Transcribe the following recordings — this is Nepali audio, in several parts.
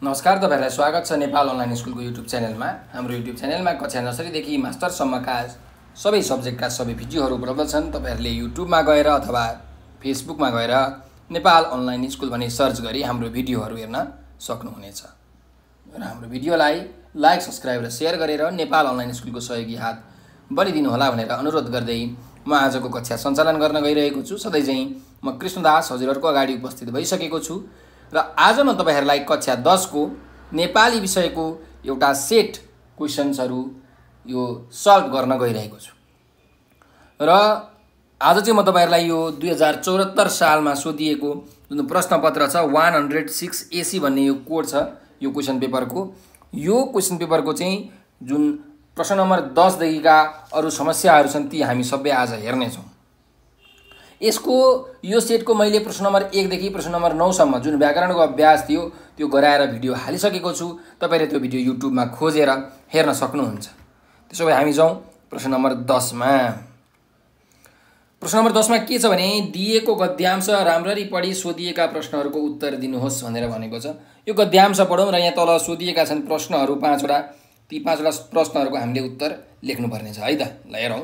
नमस्कार, तपाईहरुलाई स्वागत छ नेपाल अनलाइन स्कुलको युट्युब च्यानलमा। हाम्रो युट्युब च्यानलमा कक्षा नर्सरीदेखि मास्टरसम्मका सबै सब्जेक्टका सबै भिडियोहरू उपलब्ध छन्। तपाईहरुले युट्युबमा गएर अथवा फेसबुकमा गएर नेपाल अनलाइन स्कुल भनी सर्च गरी हाम्रो भिडियोहरू हेर्न सक्नुहुनेछ। र हाम्रो भिडियोलाई लाइक, सब्स्क्राइब र शेयर गरेर नेपाल अनलाइन स्कुलको सहयोगी हात बलिदिनु होला भनेर अनुरोध गर्दै म आजको कक्षा सञ्चालन गर्न गइरहेको छु। सधैँझैं म कृष्णदास हजुरहरुको अगाडि उपस्थित भइसकेको छु र आज म तपाईहरुलाई कक्षा 10 को नेपाली विषयको एउटा सेट क्वेशन्सहरु यो सल्भ गर्न गइरहेको छु। र आज चाहिँ म तपाईहरुलाई यो 2074 सालमा सोधिएको जुन प्रश्नपत्र छ 106 AC भन्ने यो कोड छ यो क्वेशन पेपरको, यो क्वेशन पेपरको चाहिँ जुन प्रश्न नम्बर 10 देखिका अरु समस्याहरू छन् ती हामी सबै आज हेर्ने छौं। यसको यो सेटको मैले प्रश्न नम्बर 1 देखि प्रश्न नम्बर 9 सम्म जुन व्याकरणको अभ्यास थियो त्यो गराएर भिडियो हालिसकेको छु। तपाईले त्यो भिडियो युट्युबमा खोजेर हेर्न सक्नुहुन्छ। त्यसोभए हामी जाउँ प्रश्न नम्बर 10 मा। प्रश्न नम्बर 10 मा के छ भने दिएको गद्यांश राम्ररी पढी सोधिएका प्रश्नहरूको उत्तर दिनुहोस् भनेर भनेको छ। यो गद्यांश पढौं र यहाँ तल सोधिएका छन् प्रश्नहरू 5 वटा। ती 5 वटा प्रश्नहरूको हामीले उत्तर लेख्नुपर्ने छ है त। ल हेरौं।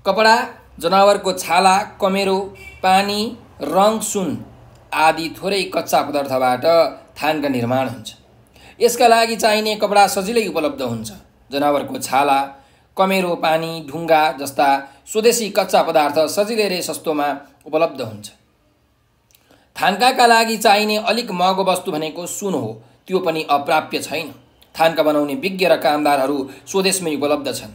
कपडा, जनावरको छाला, कमेरो, पानी, रङ, सुन आदि थोरै कच्चा पदार्थबाट थानका निर्माण हुन्छ। यसका लागि चाहिने कपडा सजिलै उपलब्ध हुन्छ। जनावरको छाला, कमेरो, पानी, ढुङ्गा जस्ता स्वदेशी कच्चा पदार्थ सजिलै र सस्तोमा उपलब्ध हुन्छ। थानकाका लागि चाहिने अलिक महँगो वस्तु भनेको सुन हो, त्यो पनि अप्राप्य छैन। थानका बनाउने विज्ञ र कामदारहरू स्वदेशमै उपलब्ध छन्।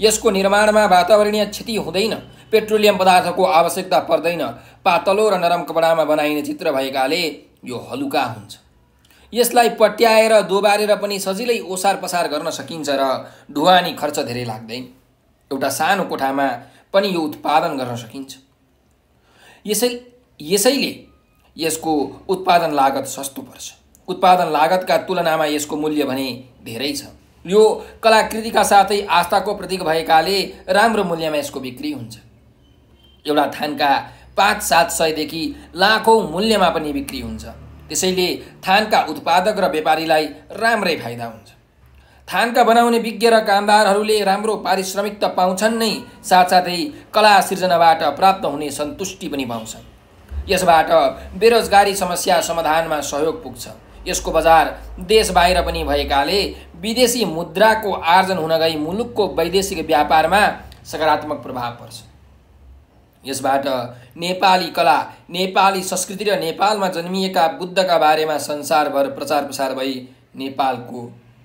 यसको निर्माणमा वातावरणीय क्षति हुँदैन। पेट्रोलियम पदार्थको आवश्यकता पर्दैन। पातलो र नरम कपडामा बनाइने चित्र भएकाले यो हलुका हुन्छ। यसलाई पट्याएर दोबारेर पनि सजिलै ओसार पसार गर्न सकिन्छ र ढुवानी खर्च धेरै लाग्दैन। एउटा सानो कोठामा पनि यो उत्पादन गर्न सकिन्छ। यसैले यसको उत्पादन लागत सस्तो पर्छ। उत्पादन लागतका तुलनामा यसको मूल्य भने धेरै छ। यो कलाकृतिका साथै आस्थाको प्रतीक भएकाले राम्रो मूल्यमा यसको बिक्री हुन्छ। एउटा थानका 5-700 देखि लाखौं मूल्यमा पनि बिक्री हुन्छ। त्यसैले थानका उत्पादक र व्यापारीलाई राम्रै फाइदा हुन्छ। थानका बनाउने विज्ञ र कामदारहरूले राम्रो पारिश्रमिक त पाउँछन् नै, साथसाथै कला सिर्जनाबाट प्राप्त हुने सन्तुष्टि पनि पाउँछन्। यसबाट बेरोजगारी समस्या समाधानमा सहयोग पुग्छ। यसको बजार देश बाहिर पनि भएकाले विदेशी मुद्राको आर्जन हुन गई मुलुकको वैदेशिक व्यापारमा सकारात्मक प्रभाव पर्छ। यसबाट नेपाली कला, नेपाली संस्कृति र नेपालमा जन्मिएका बुद्धका बारेमा संसारभर प्रचार प्रसार भई नेपालको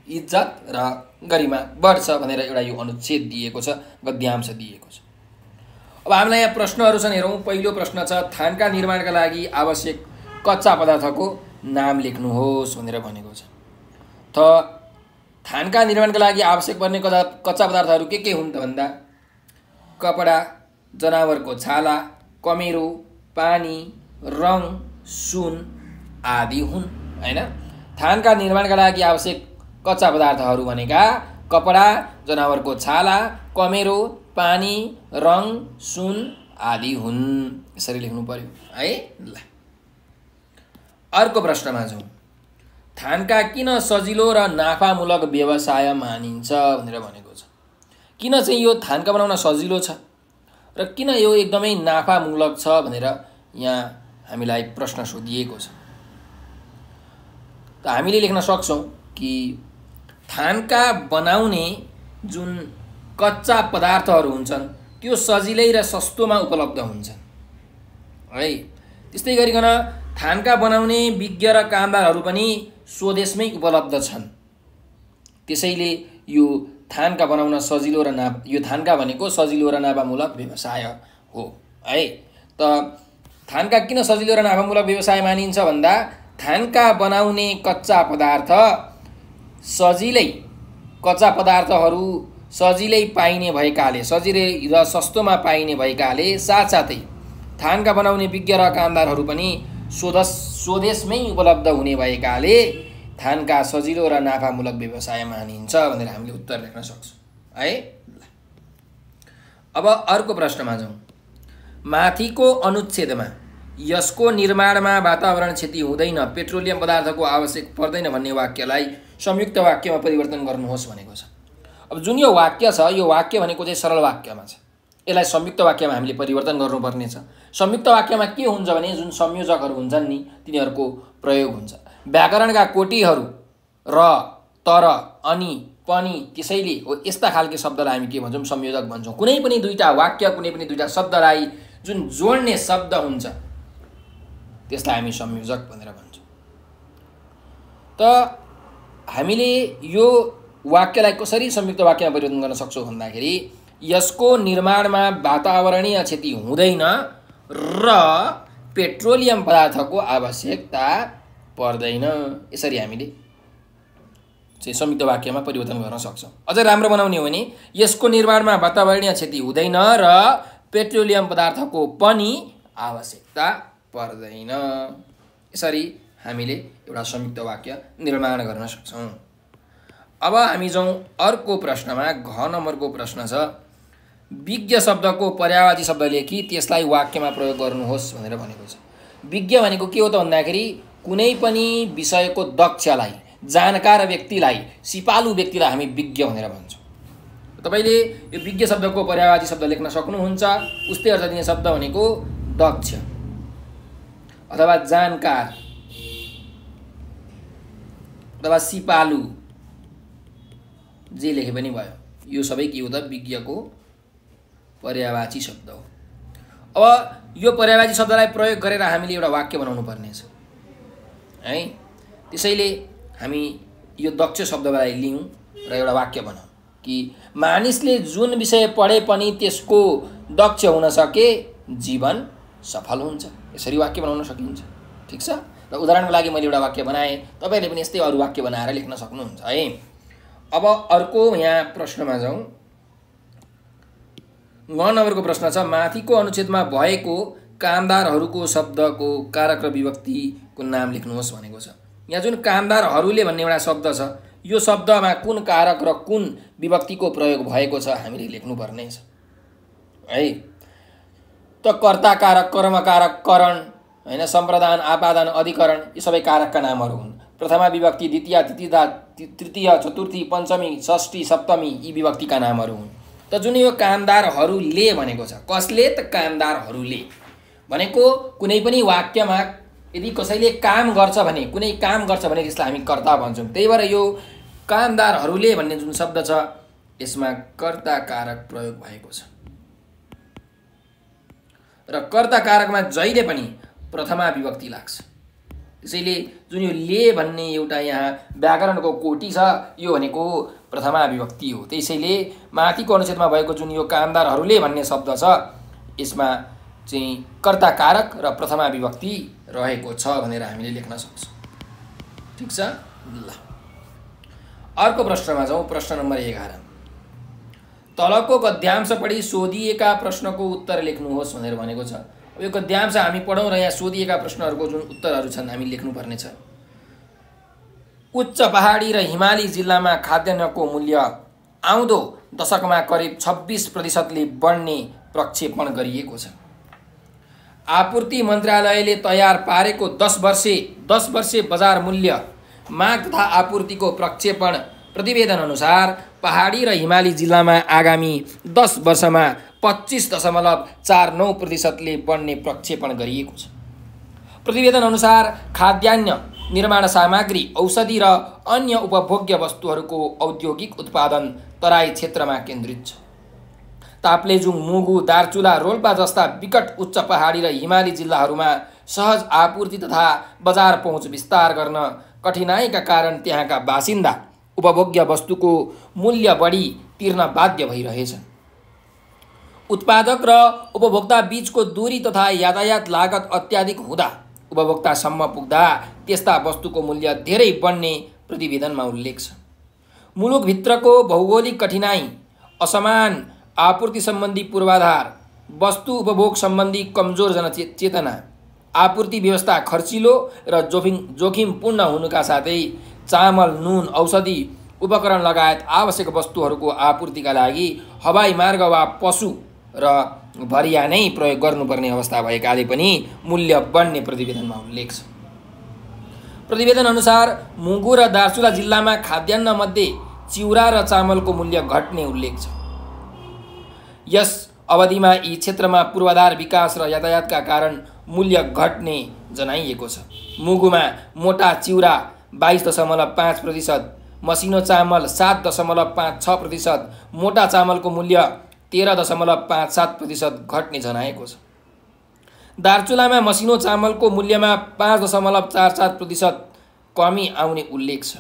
इज्जत र गरिमा बढ्छ भनेर एउटा यो अनुच्छेद दिएको छ, गद्यांश दिएको छ। अब हामीलाई यहाँ प्रश्नहरू छन्, हेरौँ। पहिलो प्रश्न छ थानका निर्माणका लागि आवश्यक कच्चा पदार्थको नाम लेख्नुहोस् भनेर भनेको छ। त थानका निर्माणका लागि आवश्यक पर्ने कच्चा पदार्थहरू के हुन् त भन्दा कपडा, जनावरको छाला, कमेरो, पानी, रङ, सुन आदि हुन् हैन। थानका निर्माणका लागि आवश्यक कच्चा पदार्थहरू भनेका कपडा, जनावरको छाला, कमेरो, पानी, रङ, सुन आदि हुन्। यसरी लेख्नु पर्यो है। ल अर्को प्रश्नमा जाउँ। थानका किन सजिलो र नाफामूलक व्यवसाय मानिन्छ भनेर भनेको छ। किन चाहिँ यो थानका बनाउन सजिलो छ र किन यो एकदमै नाफामूलक छ भनेर यहाँ हामीलाई प्रश्न सोधिएको छ। त हामीले लेख्न सक्छौं कि थानका बनाउने जुन कच्चा पदार्थहरू हुन्छन् त्यो सजिलै र सस्तोमा उपलब्ध हुन्छन् है। त्यस्तै गरिकन थानका बनाउने विज्ञ र कामदारहरू पनि स्वदेशमै उपलब्ध छन्। त्यसैले यो थानका बनाउन सजिलो र यो थानका भनेको सजिलो र नाफामूलक व्यवसाय हो है। त थानका किन सजिलो र नाफामूलक व्यवसाय मानिन्छ भन्दा थानका बनाउने कच्चा पदार्थहरू सजिलै पाइने भएकाले, सजिलै र सस्तोमा पाइने भएकाले, साथसाथै थानका बनाउने विज्ञ र कामदारहरू पनि स्वदेशमै उपलब्ध हुने भएकाले थानका सजिलो र नाफामूलक व्यवसाय मानिन्छ भनेर हामीले उत्तर लेख्न सक्छौं है। अब अर्को प्रश्नमा जाउँ। माथिको अनुच्छेदमा यसको निर्माणमा वातावरण क्षति हुँदैन, पेट्रोलियम पदार्थको आवश्यक पर्दैन भन्ने वाक्यलाई संयुक्त वाक्यमा परिवर्तन गर्नुहोस् भनेको छ। अब जुन यो वाक्य छ, यो वाक्य भनेको चाहिँ सरल वाक्यमा छ, यसलाई संयुक्त वाक्यमा हामीले परिवर्तन गर्नुपर्ने छ। संयुक्त वाक्यमा के हुन्छ भने जुन संयोजकहरू हुन्छन् नि तिनीहरूको प्रयोग हुन्छ। व्याकरणका कोटिहरू र, तर, अनि, पनि, त्यसैले हो यस्ता खालके शब्दलाई हामी के भन्छौँ? संयोजक भन्छौँ। कुनै पनि दुईटा वाक्य, कुनै पनि दुईटा शब्दलाई जुन जोड्ने शब्द हुन्छ त्यसलाई हामी संयोजक भनेर भन्छौँ। त हामीले यो वाक्यलाई कसरी संयुक्त वाक्यमा परिवर्तन गर्न सक्छौँ भन्दाखेरि यसको निर्माणमा वातावरणीय क्षति हुँदैन र पेट्रोलियम पदार्थको आवश्यकता पर्दैन, यसरी हामीले चाहिँ संयुक्त वाक्यमा परिवर्तन गर्न सक्छौँ। अझ राम्रो बनाउने हो भने यसको निर्माणमा वातावरणीय क्षति हुँदैन र पेट्रोलियम पदार्थको पनि आवश्यकता पर्दैन, यसरी हामीले एउटा संयुक्त वाक्य निर्माण गर्न सक्छौँ। अब हामी जाउँ अर्को प्रश्नमा। घ नम्बरको प्रश्न छ, विज्ञ शब्दको पर्यायवाची शब्द लेखी त्यसलाई वाक्यमा प्रयोग गर्नुहोस् भनेर भनेको छ। विज्ञ भनेको के हो त भन्दाखेरि कुनै पनि विषयको दक्षलाई, जानकार व्यक्तिलाई, सिपालु व्यक्तिलाई हामी विज्ञ भनेर भन्छौँ। तपाईले यो विज्ञ शब्दको पर्यायवाची शब्द लेख्न सक्नुहुन्छ। उस्तै अर्थ दिने शब्द भनेको दक्ष अथवा जानकार अथवा सिपालु, जे लेखे पनि भयो। यो सबै के हो त? विज्ञको पर्यायवाची शब्द हो। अब यो पर्यायवाची शब्दलाई प्रयोग गरेर हामीले एउटा वाक्य बनाउनु पर्नेछ है। त्यसैले हामी यो दक्ष शब्दलाई लियौँ र एउटा वाक्य बनाऊँ कि मानिसले जुन विषय पढे पनि त्यसको दक्ष हुन सके जीवन सफल हुन्छ। यसरी वाक्य बनाउन सकिन्छ। ठिक छ। र उदाहरणको लागि मैले एउटा वाक्य बनाएँ, तपाईले पनि यस्तै अरू वाक्य बनाएर लेख्न सक्नुहुन्छ है। अब अर्को यहाँ प्रश्नमा जाउँ। ग नम्बरको प्रश्न छ, माथिको अनुच्छेदमा भएको कामदारहरूको शब्दको कारक र विभक्तिको नाम लेख्नुहोस् भनेको छ। यहाँ जुन कामदारहरूले भन्ने एउटा शब्द छ, यो शब्दमा कुन कारक र कुन विभक्तिको प्रयोग भएको छ हामीले लेख्नुपर्ने छ है। त कर्ता कारक, कर्म कारक, करण हैन, सम्प्रदान, आपादान, अधिकरण यी सबै कारकका नामहरू हुन्। प्रथमा विभक्ति, द्वितीय, तृतीय, चतुर्थी, पञ्चमी, षष्ठी, सप्तमी यी विभक्तिका नामहरू हुन्। त जुन यो कामदारहरूले भनेको छ, कसले? त कामदारहरूले भनेको कुनै पनि वाक्यमा यदि कसैले काम गर्छ भने, कुनै काम गर्छ भने त्यसलाई हामी कर्ता भन्छौँ। त्यही भएर यो कामदारहरूले भन्ने जुन शब्द छ यसमा कर्ता कारक प्रयोग भएको छ र कर्ता कारकमा जहिले पनि प्रथमा विभक्ति लाग्छ। त्यसैले जुन यो ले भन्ने एउटा यहाँ व्याकरणको कोटी छ, यो भनेको प्रथमा विभक्ति हो। त्यसैले माथिको अनुच्छेदमा भएको जुन यो कामदारहरूले भन्ने शब्द छ यसमा चाहिँ कर्ता कारक र प्रथमा विभक्ति रहेको छ भनेर हामीले लेख्न सक्छौँ। ठिक छ। ल अर्को प्रश्नमा जाउँ। प्रश्न नम्बर 11। तलको गद्यांश पढी सोधिएका प्रश्नको उत्तर लेख्नुहोस् भनेर भनेको छ। यो गद्यांश हामी पढौँ र यहाँ सोधिएका प्रश्नहरूको जुन उत्तरहरू छन् हामी लेख्नुपर्ने छ। उच्च पहाडी र हिमाली जिल्लामा खाद्यान्नको मूल्य आउँदो दशकमा करिब 26%ले बढ्ने प्रक्षेपण गरिएको छ। आपूर्ति मन्त्रालयले तयार पारेको 10 वर्षे बजार मूल्य माग तथा आपूर्तिको प्रक्षेपण प्रतिवेदन अनुसार पहाडी र हिमाली जिल्लामा आगामी 10 वर्षमा 25.49%ले बढ्ने प्रक्षेपण गरिएको छ। प्रतिवेदन अनुसार खाद्यान्न, निर्माण सामग्री, औषधि र अन्य उपभोग्य वस्तुहरूको औद्योगिक उत्पादन तराई क्षेत्रमा केन्द्रित छ। ताप्लेजुङ, मुगु, दार्चुला, रोल्पा जस्ता विकट उच्च पहाडी र हिमाली जिल्लाहरूमा सहज आपूर्ति तथा बजार पहुँच विस्तार गर्न कठिनाइका कारण त्यहाँका बासिन्दा उपभोग्य वस्तुको मूल्य बढी तिर्न बाध्य भइरहेछन्। उत्पादक र उपभोक्ता बीचको दूरी तथा यातायात लागत अत्याधिक हुँदा उपभोक्तासम्म पुग्दा त्यस्ता वस्तुको मूल्य धेरै बढ्ने प्रतिवेदनमा उल्लेख छ। मुलुकभित्रको भौगोलिक कठिनाई, असमान आपूर्ति सम्बन्धी पूर्वाधार, वस्तु उपभोग सम्बन्धी कमजोर जनचेतना, आपूर्ति व्यवस्था खर्चिलो र जोखिमपूर्ण हुनुका साथै चामल, नुन, औषधि, उपकरण लगायत आवश्यक वस्तुहरूको आपूर्तिका लागि हवाई मार्ग वा पशु र भरिया नै प्रयोग गर्नुपर्ने अवस्था भएकाले पनि मूल्य बढ्ने प्रतिवेदनमा उल्लेख छ। प्रतिवेदन अनुसार मुगु र दार्चुला जिल्लामा खाद्यान्न मध्ये चिउरा र चामलको मूल्य घट्ने उल्लेख छ। यस अवधिमा यी क्षेत्रमा पूर्वाधार विकास र यातायातका कारण मूल्य घट्ने जनाइएको छ। मुगुमा मोटा चिउरा 22.5%, मसिनो चामल 7.56%, मोटा चामलको मूल्य 13.57% घट्ने जनाएको छ। दार्चुलामा मसिनो चामलको मूल्यमा 5.44% कमी आउने उल्लेख छ।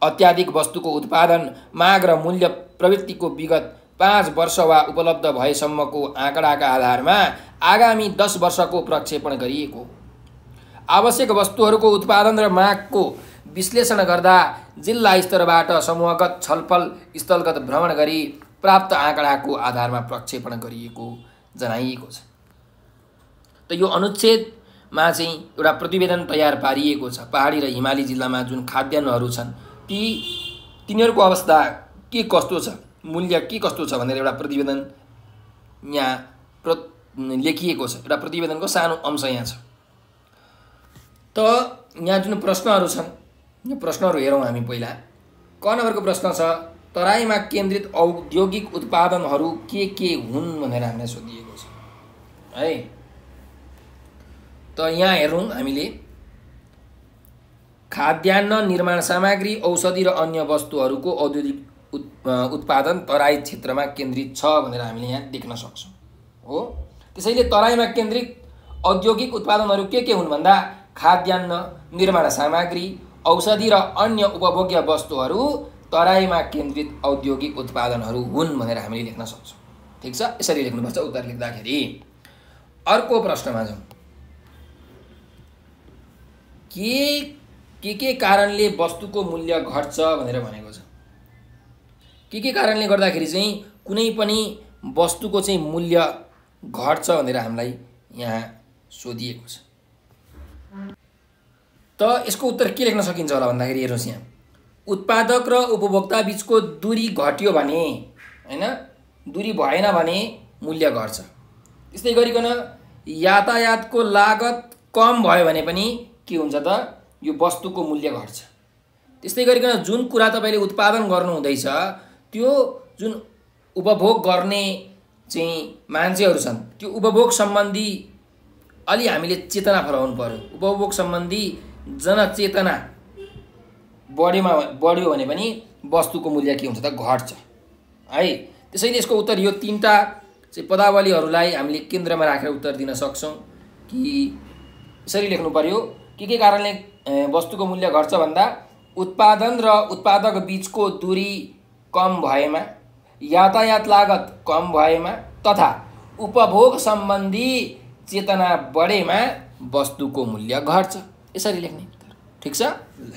अत्याधिक वस्तुको उत्पादन, माग र मूल्य प्रवृत्तिको विगत 5 वर्ष वा उपलब्ध भएसम्मको आँकडाका आधारमा आगामी 10 वर्षको प्रक्षेपण गरिएको। आवश्यक वस्तुहरूको उत्पादन र मागको विश्लेषण गर्दा जिल्ला स्तरबाट समूहगत छलफल, स्थलगत भ्रमण गरी प्राप्त आँकडाको आधारमा प्रक्षेपण गरिएको जनाइएको छ। त यो अनुच्छेदमा चाहिँ एउटा प्रतिवेदन तयार पारिएको छ। पहाडी र हिमाली जिल्लामा जुन खाद्यान्नहरू छन् तिनीहरूको अवस्था के कस्तो छ, मूल्य के कस्तो छ भनेर एउटा प्रतिवेदन यहाँ लेखिएको छ। एउटा प्रतिवेदनको सानो अंश यहाँ छ। त यहाँ जुन प्रश्नहरू छन् यो प्रश्नहरू हेरौँ हामी। पहिला क नम्बरको प्रश्न छ, तराईमा केन्द्रित औद्योगिक उत्पादनहरू के हुन् भनेर हामीलाई सोधिएको छ है। त यहाँ हेरौँ हामीले, खाद्यान्न, निर्माण सामग्री, औषधि र अन्य वस्तुहरूको औद्योगिक उत्पादन तराई क्षेत्रमा केन्द्रित छ भनेर हामीले यहाँ देख्न सक्छौँ हो। त्यसैले तराईमा केन्द्रित औद्योगिक उत्पादनहरू के हुन् भन्दा खाद्यान्न, निर्माण सामग्री, औषधि र अन्य उपभोग्य वस्तुहरू तराईमा केन्द्रित औद्योगिक उत्पादनहरू हुन् भनेर हामीले लेख्न सक्छौँ। ठिक छ, यसरी लेख्नुपर्छ उत्तर लेख्दाखेरि। अर्को प्रश्नमा जाउँ। के कारणले वस्तुको मूल्य घट्छ भनेर भनेको छ। के कारणले गर्दाखेरि चाहिँ कुनै पनि वस्तुको चाहिँ मूल्य घट्छ भनेर हामीलाई यहाँ सोधिएको छ। त यसको उत्तर के लेख्न सकिन्छ होला भन्दाखेरि हेर्नुहोस्, यहाँ उत्पादक र उपभोक्ता बीचको दूरी घट्यो भने हैन, दूरी भएन भने मूल्य घट्छ। त्यस्तै गरिकन यातायातको लागत कम भयो भने पनि के हुन्छ त, यो वस्तुको मूल्य घट्छ। त्यस्तै गरिकन जुन कुरा तपाईले उत्पादन गर्नु हुँदैछ त्यो जुन उपभोग गर्ने चाहिँ मान्छेहरू छन् त्यो उपभोग सम्बन्धी अलि हामीले चेतना फलाउनु पर्यो। उपभोग सम्बन्धी जनचेतना बढ्यो भने पनि वस्तुको मूल्य के हुन्छ त, घट्छ है। त्यसैले यसको उत्तर यो तीनटा चाहिँ पदावलीहरूलाई हामीले केन्द्रमा राखेर उत्तर दिन सक्छौँ कि यसरी लेख्नु पर्यो। के कारणले वस्तुको मूल्य घट्छ भन्दा उत्पादन र उत्पादक बीचको दूरी कम भएमा, यातायात लागत कम भएमा तथा उपभोग सम्बन्धी चेतना बढेमा वस्तुको मूल्य घट्छ। यसरी लेख्ने। ठिक छ, ल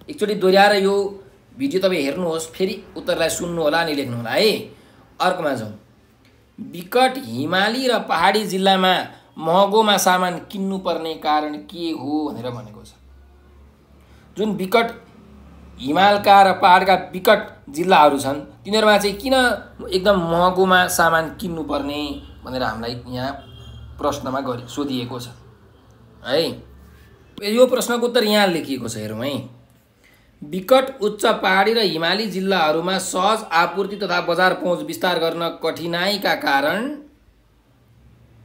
एकचोटि दोहोऱ्याएर यो भिडियो तपाईँ हेर्नुहोस्, फेरि उत्तरलाई सुन्नु होला अनि लेख्नु होला है। अर्कोमा जाउँ। विकट हिमाली र पहाडी जिल्लामा महँगोमा सामान किन्नुपर्ने कारण के हो भनेर भनेको छ। जुन विकट हिमालका र पहाडका विकट जिल्लाहरू छन् तिनीहरूमा चाहिँ किन एकदम महँगोमा सामान किन्नुपर्ने भनेर हामीलाई यहाँ प्रश्नमा सोधिएको छ है। यो प्रश्नको उत्तर यहाँ लेखिएको छ, हेरौँ है। विकट उच्च पहाडी र हिमाली जिल्लाहरूमा सहज आपूर्ति तथा बजार पहुँच विस्तार गर्न कठिनाइका कारण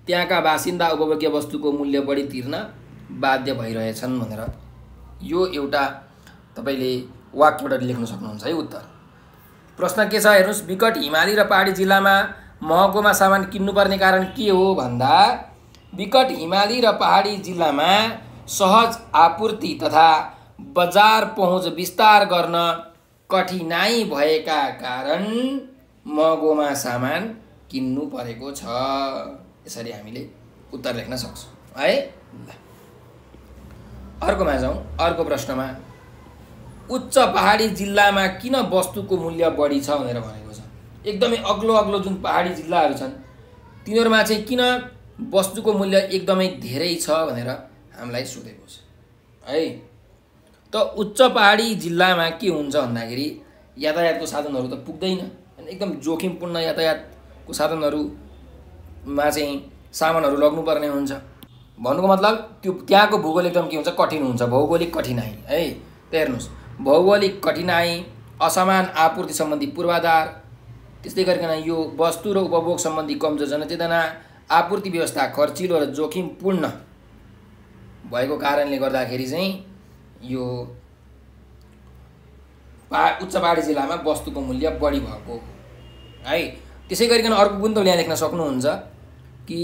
त्यहाँका बासिन्दा उपभोग्य वस्तुको मूल्य बढी तिर्न बाध्य भइरहेछन् भनेर यो एउटा तपाईले वाक्यबाट लेख्न सक्नुहुन्छ है उत्तर। प्रश्न के छ हेर्नुस्, विकट हिमाली र पहाडी जिल्लामा महँगोमा सामान किन्नुपर्ने कारण के हो भन्दा विकट हिमाली र पहाडी जिल्लामा सहज आपूर्ति तथा बजार पहुँच विस्तार गर्न कठिनाइ भएका कारण महँगोमा सामान किन्नु परेको छ। यसरी हामीले उत्तर लेख्न सक्छौँ है। अर्कोमा जाउँ। अर्को प्रश्नमा उच्च पहाडी जिल्लामा किन वस्तुको मूल्य बढी छ भनेर भनेको छ। एकदमै अग्लो अग्लो जुन पहाडी जिल्लाहरू छन् तिनीहरूमा चाहिँ किन वस्तुको मूल्य एकदमै धेरै छ भनेर हामीलाई सोधेको छ है। त उच्च पहाडी जिल्लामा के हुन्छ भन्दाखेरि यातायातको साधनहरू त पुग्दैन, एकदम जोखिमपूर्ण यातायात को साधनहरूमा चाहिँ सामानहरू लग्नुपर्ने हुन्छ। भन्नुको मतलब त्यो त्यहाँको भूगोल एकदम के हुन्छ, कठिन हुन्छ, भौगोलिक कठिनाइ है। त हेर्नुहोस्, भौगोलिक कठिनाइ, असमान आपूर्ति सम्बन्धी पूर्वाधार, त्यस्तै गरिकन यो वस्तु र उपभोग सम्बन्धी कमजोर जनचेतना, आपूर्ति व्यवस्था खर्चिलो र जोखिमपूर्ण भएको कारणले गर्दाखेरि चाहिँ यो उच्च पहाडी जिल्लामा वस्तुको मूल्य बढी भएको है। त्यसै गरिकन अर्को गुण त यहाँ लेख्न सक्नुहुन्छ कि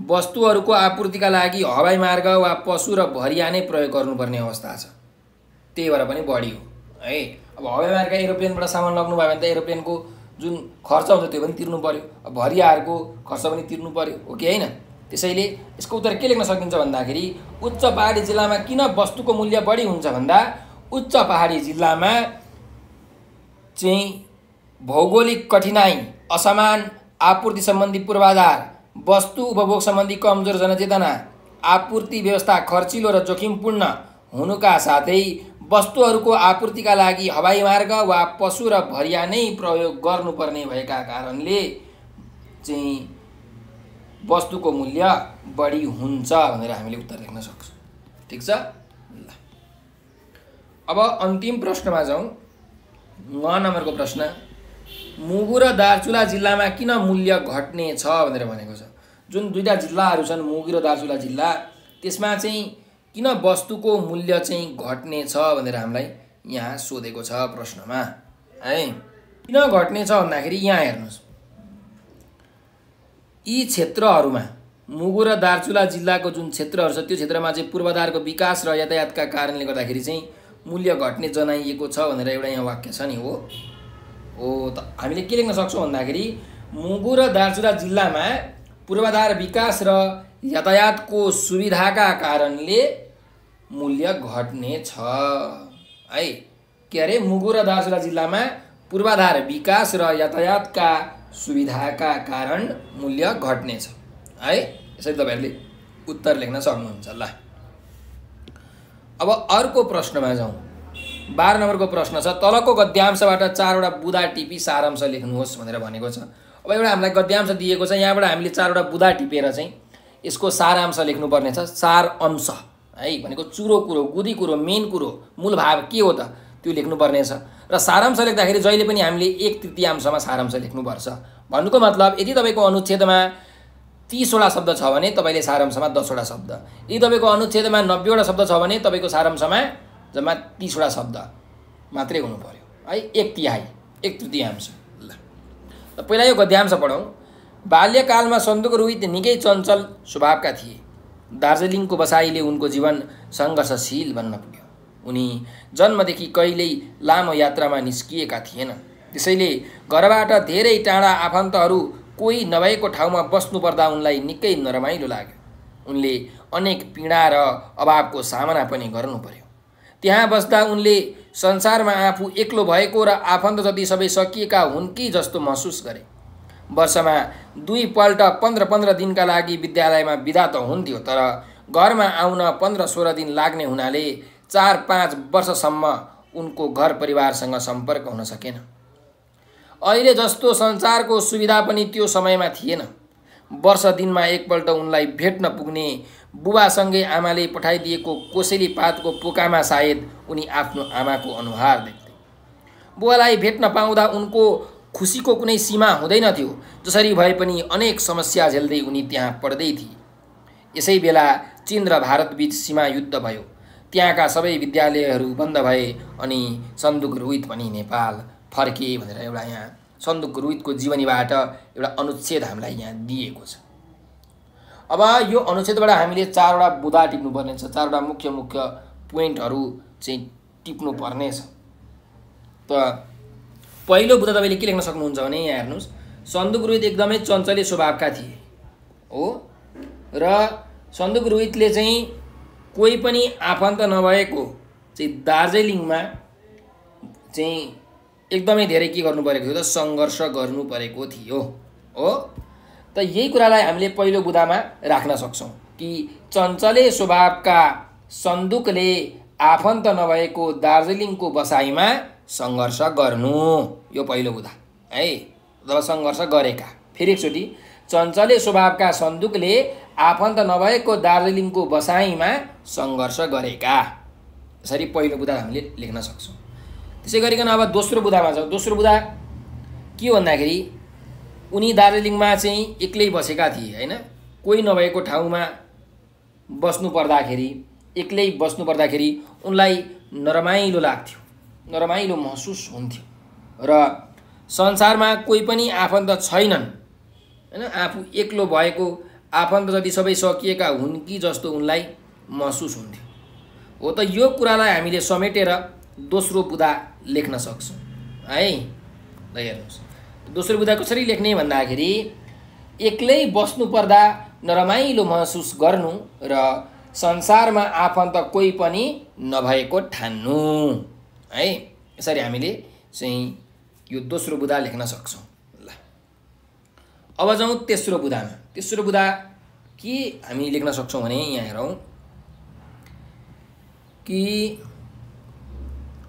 वस्तुहरूको आपूर्तिका लागि हवाई मार्ग वा पशु र भरिया नै प्रयोग गर्नुपर्ने अवस्था छ, त्यही भएर पनि बढी हो है। अब हवाई मार्ग एरोप्लेनबाट सामान लग्नु भयो भने त एरोप्लेनको जुन खर्च हुन्छ त्यो पनि तिर्नु पर्यो, भरियाहरूको खर्च पनि तिर्नु पर्यो, हो कि होइन। त्यसैले यसको उत्तर के लेख्न सकिन्छ भन्दाखेरि उच्च पहाडी जिल्लामा किन वस्तुको मूल्य बढी हुन्छ भन्दा उच्च पहाडी जिल्लामा चाहिँ भौगोलिक कठिनाइ, असमान आपूर्ति सम्बन्धी पूर्वाधार, वस्तु उपभोग सम्बन्धी कमजोर जनचेतना, आपूर्ति व्यवस्था खर्चिलो र जोखिमपूर्ण हुनुका साथै वस्तुहरूको आपूर्तिका लागि हवाई मार्ग वा पशु र भरिया नै प्रयोग गर्नुपर्ने भएका कारणले चाहिँ वस्तुको मूल्य बढी हुन्छ भनेर हामीले उत्तर लेख्न सक्छौँ। ठिक छ। ल अब अन्तिम प्रश्नमा जाउँ। 9 नम्बरको प्रश्न, मुगु र दार्चुला जिल्लामा किन मूल्य घट्ने छ भनेर भनेको छ। जुन दुईटा जिल्लाहरू छन् मुगु र दार्चुला जिल्ला, त्यसमा चाहिँ किन वस्तुको मूल्य चाहिँ घट्ने छ भनेर हामीलाई यहाँ सोधेको छ प्रश्नमा है। किन घट्ने छ भन्दाखेरि यहाँ हेर्नुहोस्, यी क्षेत्रहरूमा मुगु र दार्चुला जिल्लाको जुन क्षेत्रहरू छ त्यो क्षेत्रमा चाहिँ पूर्वाधारको विकास र यातायातका कारणले गर्दाखेरि चाहिँ मूल्य घट्ने जनाइएको छ भनेर एउटा यहाँ वाक्य छ नि। हो त हामीले के लेख्न सक्छौँ भन्दाखेरि मुगु र दार्चुला जिल्लामा पूर्वाधार विकास र यातायातको सुविधाका कारणले मूल्य घट्ने छ है। के अरे, मुगु र दार्चुला जिल्लामा पूर्वाधार विकास र यातायातका सुविधाका कारण मूल्य घट्ने छ है। यसरी तपाईहरुले उत्तर लेख्न सक्नुहुन्छ। ल अब अर्को प्रश्नमा जाउँ। 12 नम्बरको प्रश्न छ, तलको गद्यांशबाट 4 वटा बुँदा टिपी सारांश लेख्नुहोस् भनेर भनेको छ। अब एउटा हामीलाई गद्यांश दिएको छ, यहाँबाट हामीले 4 वटा बुँदा टिपेर चाहिँ यसको सारांश लेख्नुपर्ने छ। सार अंश है भनेको चुरो कुरो, गुदी कुरो, मेन कुरो, मूल भाव के हो त त्यो लेख्नुपर्ने छ। र सारांश लेख्दाखेरि जहिले पनि हामीले 1/3 सारांश लेख्नुपर्छ। भन्नुको मतलब यदि तपाईको अनुच्छेदमा 30 वटा शब्द छ भने तपाईले सारांशमा 10 वटा शब्द, यदि तपाईको अनुच्छेदमा 90 वटा शब्द छ भने तपाईको सारांशमा जम्मा 30 वटा शब्द मात्रै हुनु पर्यो है। 1/3 ल त पहिला यो गद्यांश पढौँ। बाल्यकालमा सन्दुक रोहित निकै चञ्चल स्वभावका थिए। दार्जिलिङको बसाइले उनको जीवन सङ्घर्षशील बन्न पुग्यो। उनी जन्मदेखि कहिल्यै लामो यात्रामा निस्किएका थिएन। त्यसैले घरबाट धेरै टाढा आफन्तहरू कोही नभएको ठाउँमा बस्नुपर्दा उनलाई निकै नरमाइलो लाग्यो। उनले अनेक पीडा र अभावको सामना पनि गर्नु पर्यो। त्यहाँ बस्दा उनले संसारमा आफू एक्लो भएको र आफन्त जति सबै सकिएका हुन् कि जस्तो महसुस गरे। वर्षमा 2 पल्ट 15-15 दिनका लागि विद्यालयमा बिदा त हुन्थ्यो, तर घरमा आउन 15-16 दिन लाग्ने हुनाले 4-5 वर्षसम्म उनको घर परिवारसँग सम्पर्क हुन सकेन। अहिले जस्तो संसारको सुविधा पनि त्यो समयमा थिएन। वर्ष दिनमा एकपल्ट उनलाई भेट्न पुग्ने बुबासँगै आमाले पठाइदिएको कोसेली पातको पोकामा सायद उनी आफ्नो आमाको अनुहार देख्थे। बुबालाई भेट्न पाउँदा उनको खुसीको कुनै सीमा हुँदैनथ्यो। जसरी भए पनि अनेक समस्या झेल्दै उनी त्यहाँ पढ्दै थिए। यसै बेला चीन र भारत बीच सीमा युद्ध भयो। त्यहाँका सबै विद्यालयहरू बन्द भए अनि सन्दुक रोहित पनि नेपाल फर्के भनेर एउटा यहाँ सन्दुक रोहितको जीवनीबाट एउटा अनुच्छेद हामीलाई यहाँ दिएको छ। अब यो अनुच्छेदबाट हामीले 4 वटा बुँदा टिप्नुपर्ने छ। 4 वटा मुख्य पोइन्टहरू चाहिँ टिप्नुपर्ने छ। त पहिलो बुँदा तपाईले के लेख्न सक्नुहुन्छ भने यहाँ हेर्नुस्, सन्दुक रोहित एकदमै चञ्चले स्वभावका थिए हो, र सन्दुक रोहितले चाहिँ कोही पनि आफन्त नभएको चाहिँ दार्जिलिङमा चाहिँ एकदमै धेरै के गर्नु परेको थियो त, सङ्घर्ष गर्नु परेको थियो हो। त यही कुरालाई हामीले पहिलो बुँदामा राख्न सक्छौँ कि चञ्चले स्वभावका सन्दुकले आफन्त नभएको दार्जिलिङको बसाइमा सङ्घर्ष गर्नु, यो पहिलो बुँदा है। अथवा सङ्घर्ष गरेका। फेरि एकचोटि, चञ्चले स्वभावका सन्दुकले आफन्त नभएको दार्जिलिङको बसाइमा सङ्घर्ष गरेका। यसरी पहिलो बुदा हामीले लेख्न सक्छौँ। त्यसै गरिकन अब दोस्रो बुदामा जाउँ। दोस्रो बुदा के हो भन्दाखेरि उनी दार्जिलिङमा चाहिँ एक्लै बसेका थिए होइन। कोही नभएको ठाउँमा एक्लै बस्नु पर्दाखेरि उनलाई नरमाइलो लाग्थ्यो, नरमाइलो महसुस हुन्थ्यो र संसारमा कोही पनि आफन्त छैनन् होइन। आफू एक्लो भएको आफन्त जति सबै सकिएका हुन् कि जस्तो उनलाई महसुस हुन्थ्यो। हो त यो कुरालाई हामीले समेटेर दोस्रो बुदा लेख्न सक्छौँ है। ल हेर्नुहोस्, दोस्रो बुदा कसरी लेख्ने भन्दाखेरि एक्लै बस्नु पर्दा नरमाइलो महसुस गर्नु र संसारमा आफन्त कोही पनि नभएको ठान्नु है। यसरी हामीले चाहिँ यो दोस्रो बुदा लेख्न सक्छौँ। ल अब जाउँ तेस्रो बुदामा। तेस्रो बुदा के हामी लेख्न सक्छौँ भने यहाँ हेरौँ कि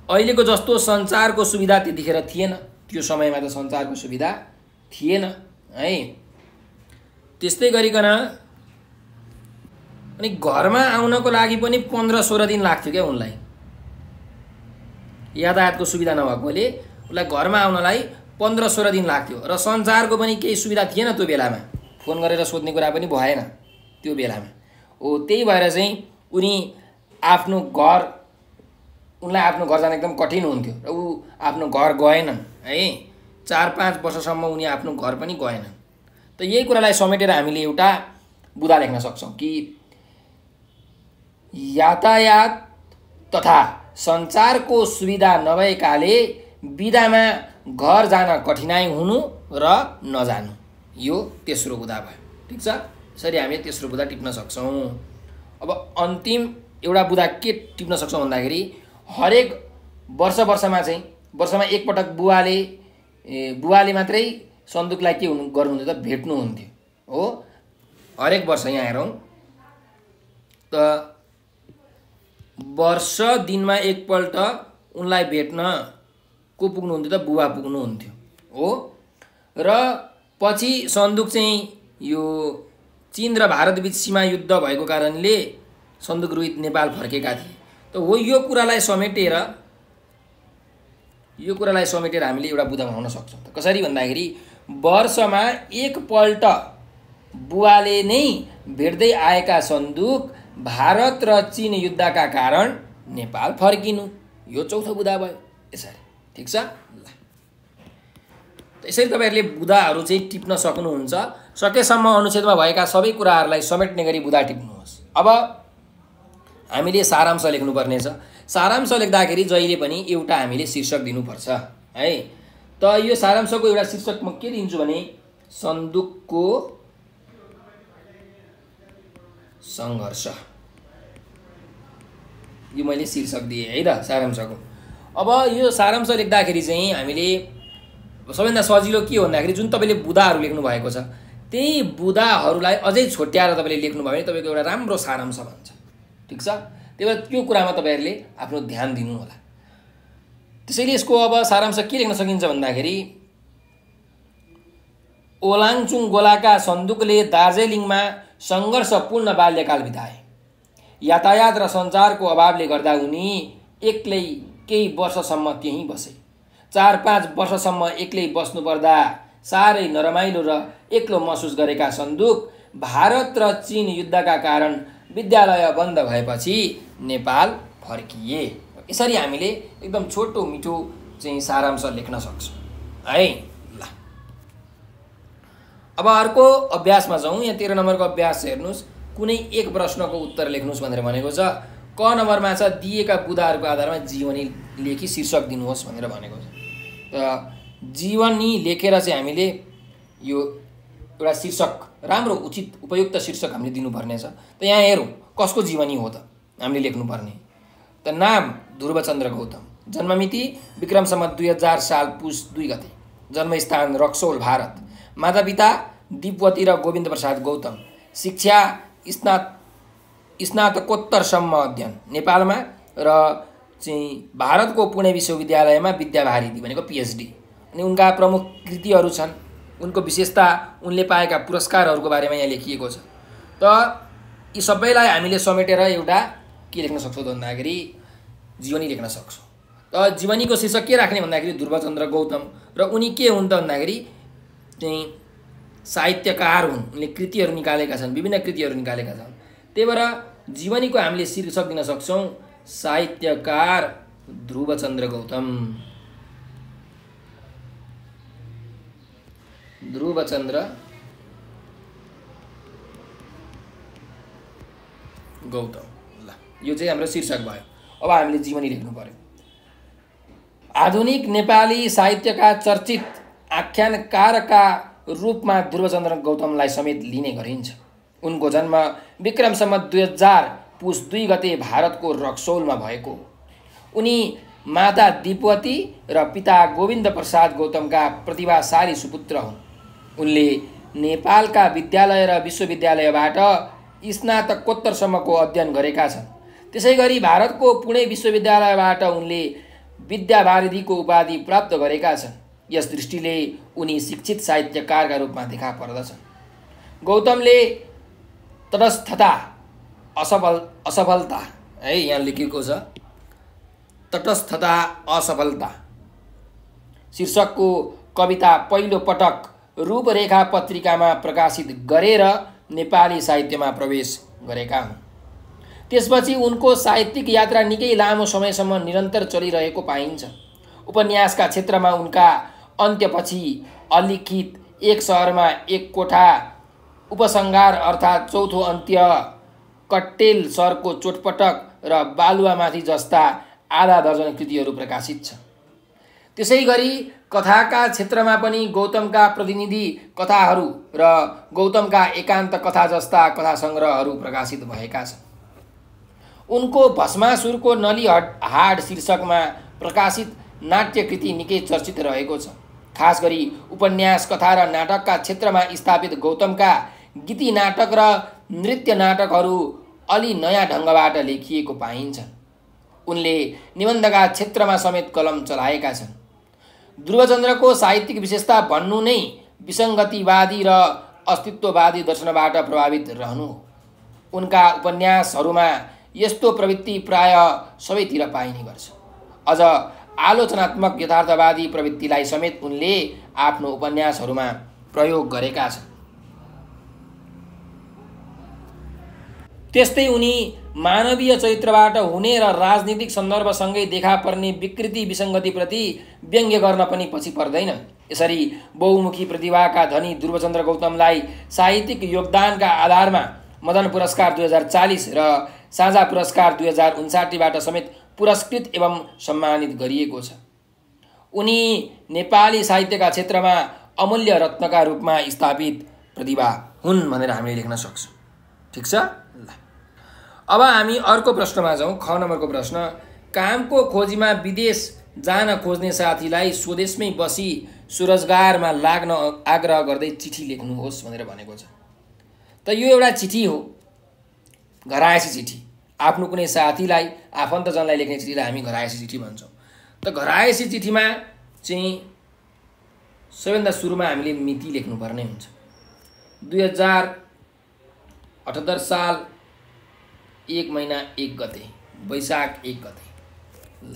अहिलेको जस्तो सञ्चारको सुविधा त्यतिखेर थिएन। त्यो समयमा त सञ्चारको सुविधा थिएन है। त्यस्तै गरिकन अनि घरमा आउनको लागि पनि 15-16 दिन लाग्थ्यो क्या उनलाई। यातायातको सुविधा नभएकोले उसलाई घरमा आउनलाई 15-16 दिन लाग्थ्यो र सञ्चारको पनि केही सुविधा थिएन त्यो बेलामा। फोन गरेर सोध्ने कुरा पनि भएन त्यो बेलामा। हो त्यही भएर चाहिँ उनलाई आफ्नो घर जान एकदम कठिन हुन्थ्यो र ऊ आफ्नो घर गएनन् है। 4-5 वर्षसम्म उनी आफ्नो घर पनि गएनन्। त यही कुरालाई समेटेर हामीले एउटा बुदा लेख्न सक्छौँ कि यातायात तथा सञ्चारको सुविधा नभएकाले बिदामा घर जान कठिनाइ हुनु र नजानु। यो तेस्रो बुदा भयो। ठिक छ, यसरी हामीले तेस्रो बुदा टिप्न सक्छौँ। अब अन्तिम एउटा बुदा के टिप्न सक्छौँ भन्दाखेरि हरेक वर्षमा चाहिँ वर्षमा एकपटक बुवाले मात्रै सन्दुकलाई के गर्नुहुन्थ्यो त भेट्नुहुन्थ्यो हो। हरेक वर्ष यहाँ हेरौँ त वर्ष दिनमा एकपल्ट उनलाई भेट्न को पुग्नुहुन्थ्यो त बुवा पुग्नुहुन्थ्यो हो। र पछि सन्दुक चाहिँ यो चीन र भारत बीच सीमा युद्ध भएको कारणले सन्दुक रोहित नेपाल फर्केका थिए। त हो यो कुरालाई समेटेर हामीले एउटा बुदा बनाउन सक्छौँ। त कसरी भन्दाखेरि वर्षमा एकपल्ट बुवाले नै भेट्दै आएका सन्दुक भारत र चीन युद्धका कारण नेपाल फर्किनु। यो चौथो बुदा भयो यसरी। ठिक छ। यसरी तपाईहरुले बुदाहरू चाहिँ टिप्न सक्नुहुन्छ। सकेसम्म अनुच्छेदमा भएका सबै कुराहरूलाई समेट्ने गरी बुदा टिप्नुहोस्। अब हामीले सारांश लेख्नुपर्ने छ। सारांश लेख्दाखेरि जहिले पनि एउटा हामीले शीर्षक दिनुपर्छ है। त यो सारांशको एउटा शीर्षक म के दिन्छु भने सन्दुकको सङ्घर्ष। यो मैले शीर्षक दिएँ है त सारांशको। अब यो सारांश लेख्दाखेरि चाहिँ हामीले सबैभन्दा सजिलो के हो भन्दाखेरि जुन तपाईले बुदाहरू लेख्नु भएको छ त्यही बुदाहरूलाई अझै छोट्याएर तपाईले लेख्नु भयो भने तपाईको एउटा राम्रो सारांश बन्छ। ठीक छ। त्यही भएर त्यो कुरामा तपाईहरुले आफ्नो ध्यान दिनु होला। त्यसैले यसको अब सारांश के लेख्न सकिन्छ भन्दाखेरि ओलाङचुङ गोलाका सन्दुकले दार्जिलिङमा संघर्षपूर्ण बाल्यकाल बिताए। यातायात र सञ्चारको अभावले गर्दा उनी एक्लै केही वर्षसम्म त्यहीँ बसे। 4-5 वर्षसम्म एक्लै बस्नु पर्दा साह्रै नरमाइलो र एक्लो महसुस गरेका सन्दुक भारत र चीन युद्धका कारण विद्यालय बन्द भएपछि नेपाल फर्किए। यसरी हामीले एकदम छोटो मिठो चाहिँ सारांश लेख्न सक्छौँ है। ल अब अर्को अभ्यासमा जाउँ। यहाँ 13 नम्बरको अभ्यास हेर्नुस्। कुनै एक प्रश्नको उत्तर लेख्नुस् भनेर भनेको छ। क नम्बरमा छ दिएका बुदाहरूको आधारमा जीवनी लेखी शीर्षक दिनुहोस् भनेर भनेको छ। जीवनी लेखेर चाहिँ हामीले यो एउटा शीर्षक राम्रो उचित उपयुक्त शीर्षक हामीले दिनुपर्ने छ। त यहाँ हेरौँ कसको जीवनी हो त हामीले लेख्नुपर्ने। त नाम ध्रुवचन्द्र गौतम, जन्ममिति विक्रम सम्वत 2000 साल पुस 2 गते, जन्मस्थान रक्सौल भारत, मातापिता दीपवती र गोविन्द प्रसाद गौतम, शिक्षा स्नातकोत्तरसम्म अध्ययन नेपालमा र चाहिँ भारतको पुणे विश्वविद्यालयमा विद्यावारिधि भनेको PhD, अनि उनका प्रमुख कृतिहरू छन्, उनको विशेषता, उनले पाएका पुरस्कारहरूको बारेमा यहाँ लेखिएको छ। त यी सबैलाई हामीले समेटेर एउटा के लेख्न सक्छौँ त भन्दाखेरि जीवनी लेख्न सक्छौँ। त जीवनीको शीर्षक के राख्ने भन्दाखेरि ध्रुवचन्द्र गौतम, र उनी के हुन् त भन्दाखेरि चाहिँ साहित्यकार हुन्। उनले कृतिहरू निकालेका छन्, विभिन्न कृतिहरू निकालेका छन्। त्यही भएर जीवनीको हामीले शीर्षक दिन सक्छौँ साहित्यकार ध्रुवचन्द्र गौतम। ध्रुवचन्द्र गौतम, ल यो चाहिँ हाम्रो शीर्षक भयो। अब हामीले जीवनी लेख्नु पर्यो। आधुनिक नेपाली साहित्यका चर्चित आख्यानकारका रूपमा ध्रुवचन्द्र गौतमलाई समेत लिने गरिन्छ। उनको जन्म विक्रम सम्वत 2000 पुस 2 गते भारतको रक्सौलमा भएको। उनी माता दीपवती र पिता गोविन्द प्रसाद गौतमका प्रतिभाशाली सुपुत्र हुन्। उनले नेपालका विद्यालय र विश्वविद्यालयबाट स्नातकोत्तरसम्मको अध्ययन गरेका छन्। त्यसै गरी भारतको पुणे विश्वविद्यालयबाट उनले विद्यावारिधिको उपाधि प्राप्त गरेका छन्। यस दृष्टिले उनी शिक्षित साहित्यकारका रूपमा देखा पर्दछन्। गौतमले तटस्थता असफलता है यहाँ लेखिएको छ, तटस्थता असफलता शीर्षकको कविता पहिलो पटक रूपरेखा पत्रिकामा प्रकाशित गरेर नेपाली साहित्यमा प्रवेश गरेका हुन्। त्यसपछि उनको साहित्यिक यात्रा निकै लामो समयसम्म निरन्तर चलिरहेको पाइन्छ। उपन्यासका क्षेत्रमा उनका अन्त्यपछि अलिखित एक सहरमा एक कोठा, उपसंहार अर्थात् चौथो अन्त्य, कट्टेल सरको चोटपटक र बालुवामाथि जस्ता आधा दर्जन कृतिहरू प्रकाशित छ। त्यसै गरी कथाका क्षेत्रमा पनि गौतमका प्रतिनिधि कथाहरू र गौतमका एकान्त कथा जस्ता कथा सङ्ग्रहहरू प्रकाशित भएका छन्। उनको भस्मासुरको नली हाड शीर्षकमा प्रकाशित नाट्यकृति निकै चर्चित रहेको छ। खास गरी उपन्यास, कथा र नाटकका क्षेत्रमा स्थापित गौतमका गीति नाटक र नृत्य नाटकहरू अलि नयाँ ढङ्गबाट लेखिएको पाइन्छ। उनले निबन्धका क्षेत्रमा समेत कलम चलाएका छन्। ध्रुवचन्द्रको साहित्यिक विशेषता भन्नु नै विसङ्गतिवादी र अस्तित्ववादी दर्शनबाट प्रभावित रहनु हो। उनका उपन्यासहरूमा यस्तो प्रवृत्ति प्राय सबैतिर पाइने गर्छ। अझ आलोचनात्मक यथार्थवादी प्रवृत्तिलाई समेत उनले आफ्नो उपन्यासहरूमा प्रयोग गरेका छन्। त्यस्तै उनी मानवीय चरित्रबाट हुने र राजनीतिक सन्दर्भसँगै देखा पर्ने विकृति विसङ्गतिप्रति व्यङ्ग्य गर्न पनि पछि पर्दैनन्। यसरी बहुमुखी प्रतिभाका धनी ध्रुवचन्द्र गौतमलाई साहित्यिक योगदानका आधारमा मदन पुरस्कार 2040 र साझा पुरस्कार 2059बाट समेत पुरस्कृत एवं सम्मानित गरिएको छ। उनी नेपाली साहित्यका क्षेत्रमा अमूल्य रत्नका रूपमा स्थापित प्रतिभा हुन् भनेर हामीले लेख्न सक्छौँ। ठिक छ, ल अब हामी अर्को प्रश्नमा जाउँ। ख नम्बरको प्रश्न, कामको खोजीमा विदेश जान खोज्ने साथीलाई स्वदेशमै बसी स्वरोजगारमा लाग्न आग्रह गर्दै चिठी लेख्नुहोस् भनेर भनेको छ। त यो एउटा चिठी हो, घरायसी चिठी। आफ्नो कुनै साथीलाई, आफन्तजनलाई लेख्ने चिठीलाई हामी घरायसी चिठी भन्छौँ। त घरायसी चिठीमा चाहिँ सबैभन्दा सुरुमा हामीले मिति लेख्नुपर्ने हुन्छ। 2078 साल 1 महिना 1 गते, वैशाख 1 गते। ल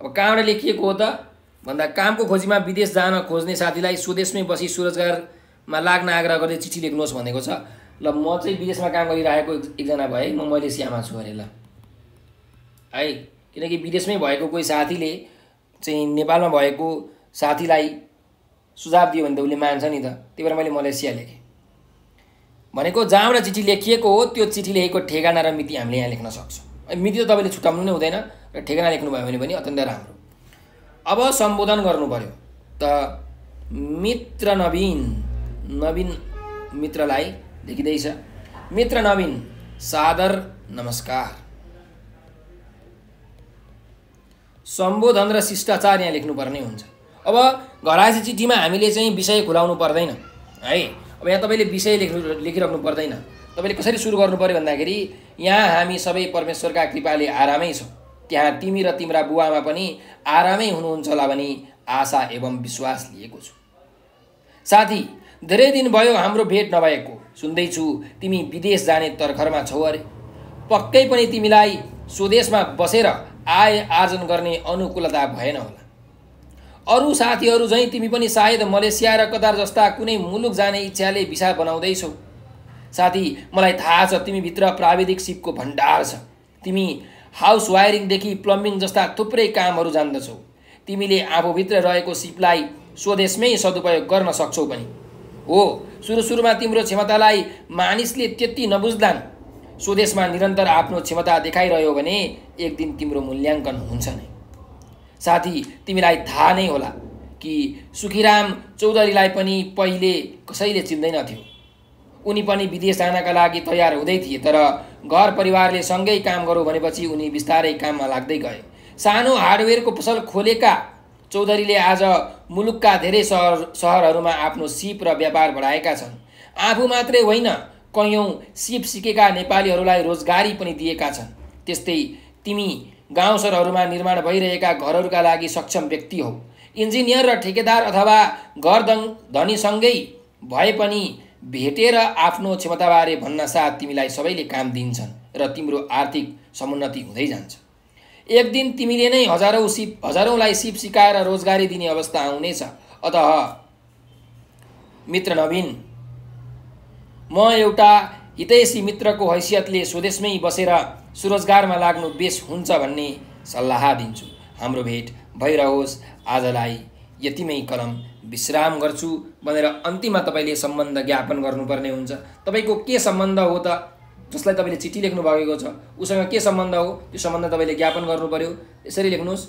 अब कहाँबाट लेखिएको हो त भन्दा कामको खोजीमा विदेश जान खोज्ने साथीलाई स्वदेशमै बसी स्वरोजगारमा लाग्न आग्रह गर्दै चिठी लेख्नुहोस् भनेको छ। ल म चाहिँ विदेशमा काम गरिरहेको एकजना भए, म मलेसियामा छु अरे, ल है, किनकि विदेशमै भएको कोही साथीले चाहिँ नेपालमा भएको साथीलाई सुझाव दियो भने त उसले मान्छ नि त। त्यही भएर मैले मलेसिया लेखेँ भनेको। जहाँबाट चिठी लेखिएको हो त्यो चिठी लेखेको ठेगाना र मिति हामीले यहाँ लेख्न सक्छौँ। मिति त तपाईँले छुट्याउनु नै हुँदैन र ठेगाना लेख्नुभयो भने पनि अत्यन्तै राम्रो। अब सम्बोधन गर्नु पर्यो। त मित्र नवीन, नवीन मित्रलाई लेखिँदैछ। मित्र नवीन, सादर नमस्कार। सम्बोधन र शिष्टाचार यहाँ लेख्नुपर्ने हुन्छ। अब घरायसी चिठीमा हामीले चाहिँ विषय खुलाउनु पर्दैन है। अब यहाँ तपाईँले विषय लेखिराख्नु पर्दैन। तपाईँले कसरी सुरु गर्नु पर्यो भन्दाखेरि, यहाँ हामी सबै परमेश्वरका कृपाले आरामै छौँ, त्यहाँ तिमी र तिम्रा बुवामा पनि आरामै हुनुहुन्छ होला भनी आशा एवं विश्वास लिएको छु। साथी, धेरै दिन भयो हाम्रो भेट नभएको। सुन्दैछु तिमी विदेश जाने तर्खरमा छौ अरे। पक्कै पनि तिमीलाई स्वदेशमा बसेर आय आर्जन गर्ने अनुकूलता भएन होला। अरू साथीहरू झैँ तिमी पनि सायद मलेसिया र कतार जस्ता कुनै मुलुक जाने इच्छाले भिसा बनाउँदैछौ। साथी, मलाई थाहा छ तिमीभित्र प्राविधिक सिपको भण्डार छ। तिमी हाउस वायरिङदेखि प्लम्बिङ जस्ता थुप्रै कामहरू जान्दछौ। तिमीले आफूभित्र रहेको सिपलाई स्वदेशमै सदुपयोग गर्न सक्छौ पनि। हो, सुरुमा तिम्रो क्षमतालाई मानिसले त्यति नबुझ्लान्। स्वदेशमा निरन्तर आफ्नो क्षमता देखाइरह्यो भने एक दिन तिम्रो मूल्याङ्कन हुन्छ नै। साथी, तिमीलाई थाहा नै होला कि सुखीराम चौधरीलाई पनि पहिले कसैले चिन्दैनथ्यो। उनी पनि विदेश जानका लागि तयार हुँदै थिए, तर घर परिवारले सँगै काम गरौँ भनेपछि उनी बिस्तारै काममा लाग्दै गए। सानो हार्डवेयरको पसल खोलेका चौधरीले आज मुलुकका धेरै सहरहरूमा आफ्नो सिप र व्यापार बढाएका छन्। आफू मात्रै होइन, कैयौँ सिप सिकेका नेपालीहरूलाई रोजगारी पनि दिएका छन्। त्यस्तै तिमी गाउँ सहरहरूमा निर्माण भइरहेका घरहरूका लागि सक्षम व्यक्ति हौ। इन्जिनियर र ठेकेदार अथवा घर धनीसँगै भए पनि भेटेर आफ्नो क्षमताबारे भन्न साथ तिमीलाई सबैले काम दिन्छन् र तिम्रो आर्थिक समुन्नति हुँदै जान्छ। एक दिन तिमीले नै हजारौँलाई सिप सिकाएर रोजगारी दिने अवस्था आउनेछ। अतः मित्र नवीन, म एउटा हितैषी मित्रको हैसियतले स्वदेशमै बसेर स्वरोजगारमा लाग्नु बेस हुन्छ भन्ने सल्लाह दिन्छु। हाम्रो भेट भइरहोस्। आजलाई यतिमै कलम विश्राम गर्छु भनेर अन्तिममा तपाईँले सम्बन्ध ज्ञापन गर्नुपर्ने हुन्छ। तपाईँको के सम्बन्ध हो त, जसलाई तपाईँले चिठी लेख्नु भएको छ उसँग के सम्बन्ध हो, त्यो सम्बन्ध तपाईँले ज्ञापन गर्नु पर्यो। यसरी लेख्नुहोस्,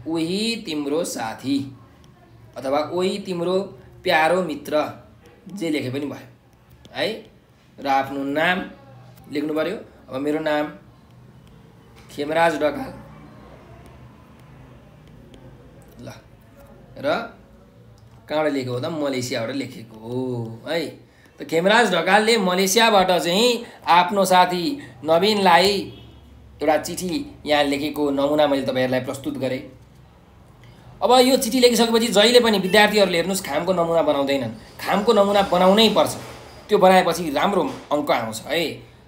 उही तिम्रो साथी अथवा उही तिम्रो प्यारो मित्र, जे लेखे पनि भयो है। र आफ्नो नाम लेख्नु पर्यो। अब मेरो नाम खेमराज ढकाल, ल, र कहाँबाट लेखेको हो त, मलेसियाबाट लेखेको हो है। त खेमराज ढकालले मलेसियाबाट चाहिँ आफ्नो साथी नवीनलाई एउटा चिठी यहाँ लेखेको नमुना मैले तपाईँहरूलाई प्रस्तुत गरेँ। अब यो चिठी लेखिसकेपछि जहिले पनि विद्यार्थीहरूले हेर्नुहोस् खामको नमुना बनाउँदैनन्। खामको नमुना बनाउनै पर्छ, त्यो बनाएपछि राम्रो अङ्क आउँछ है।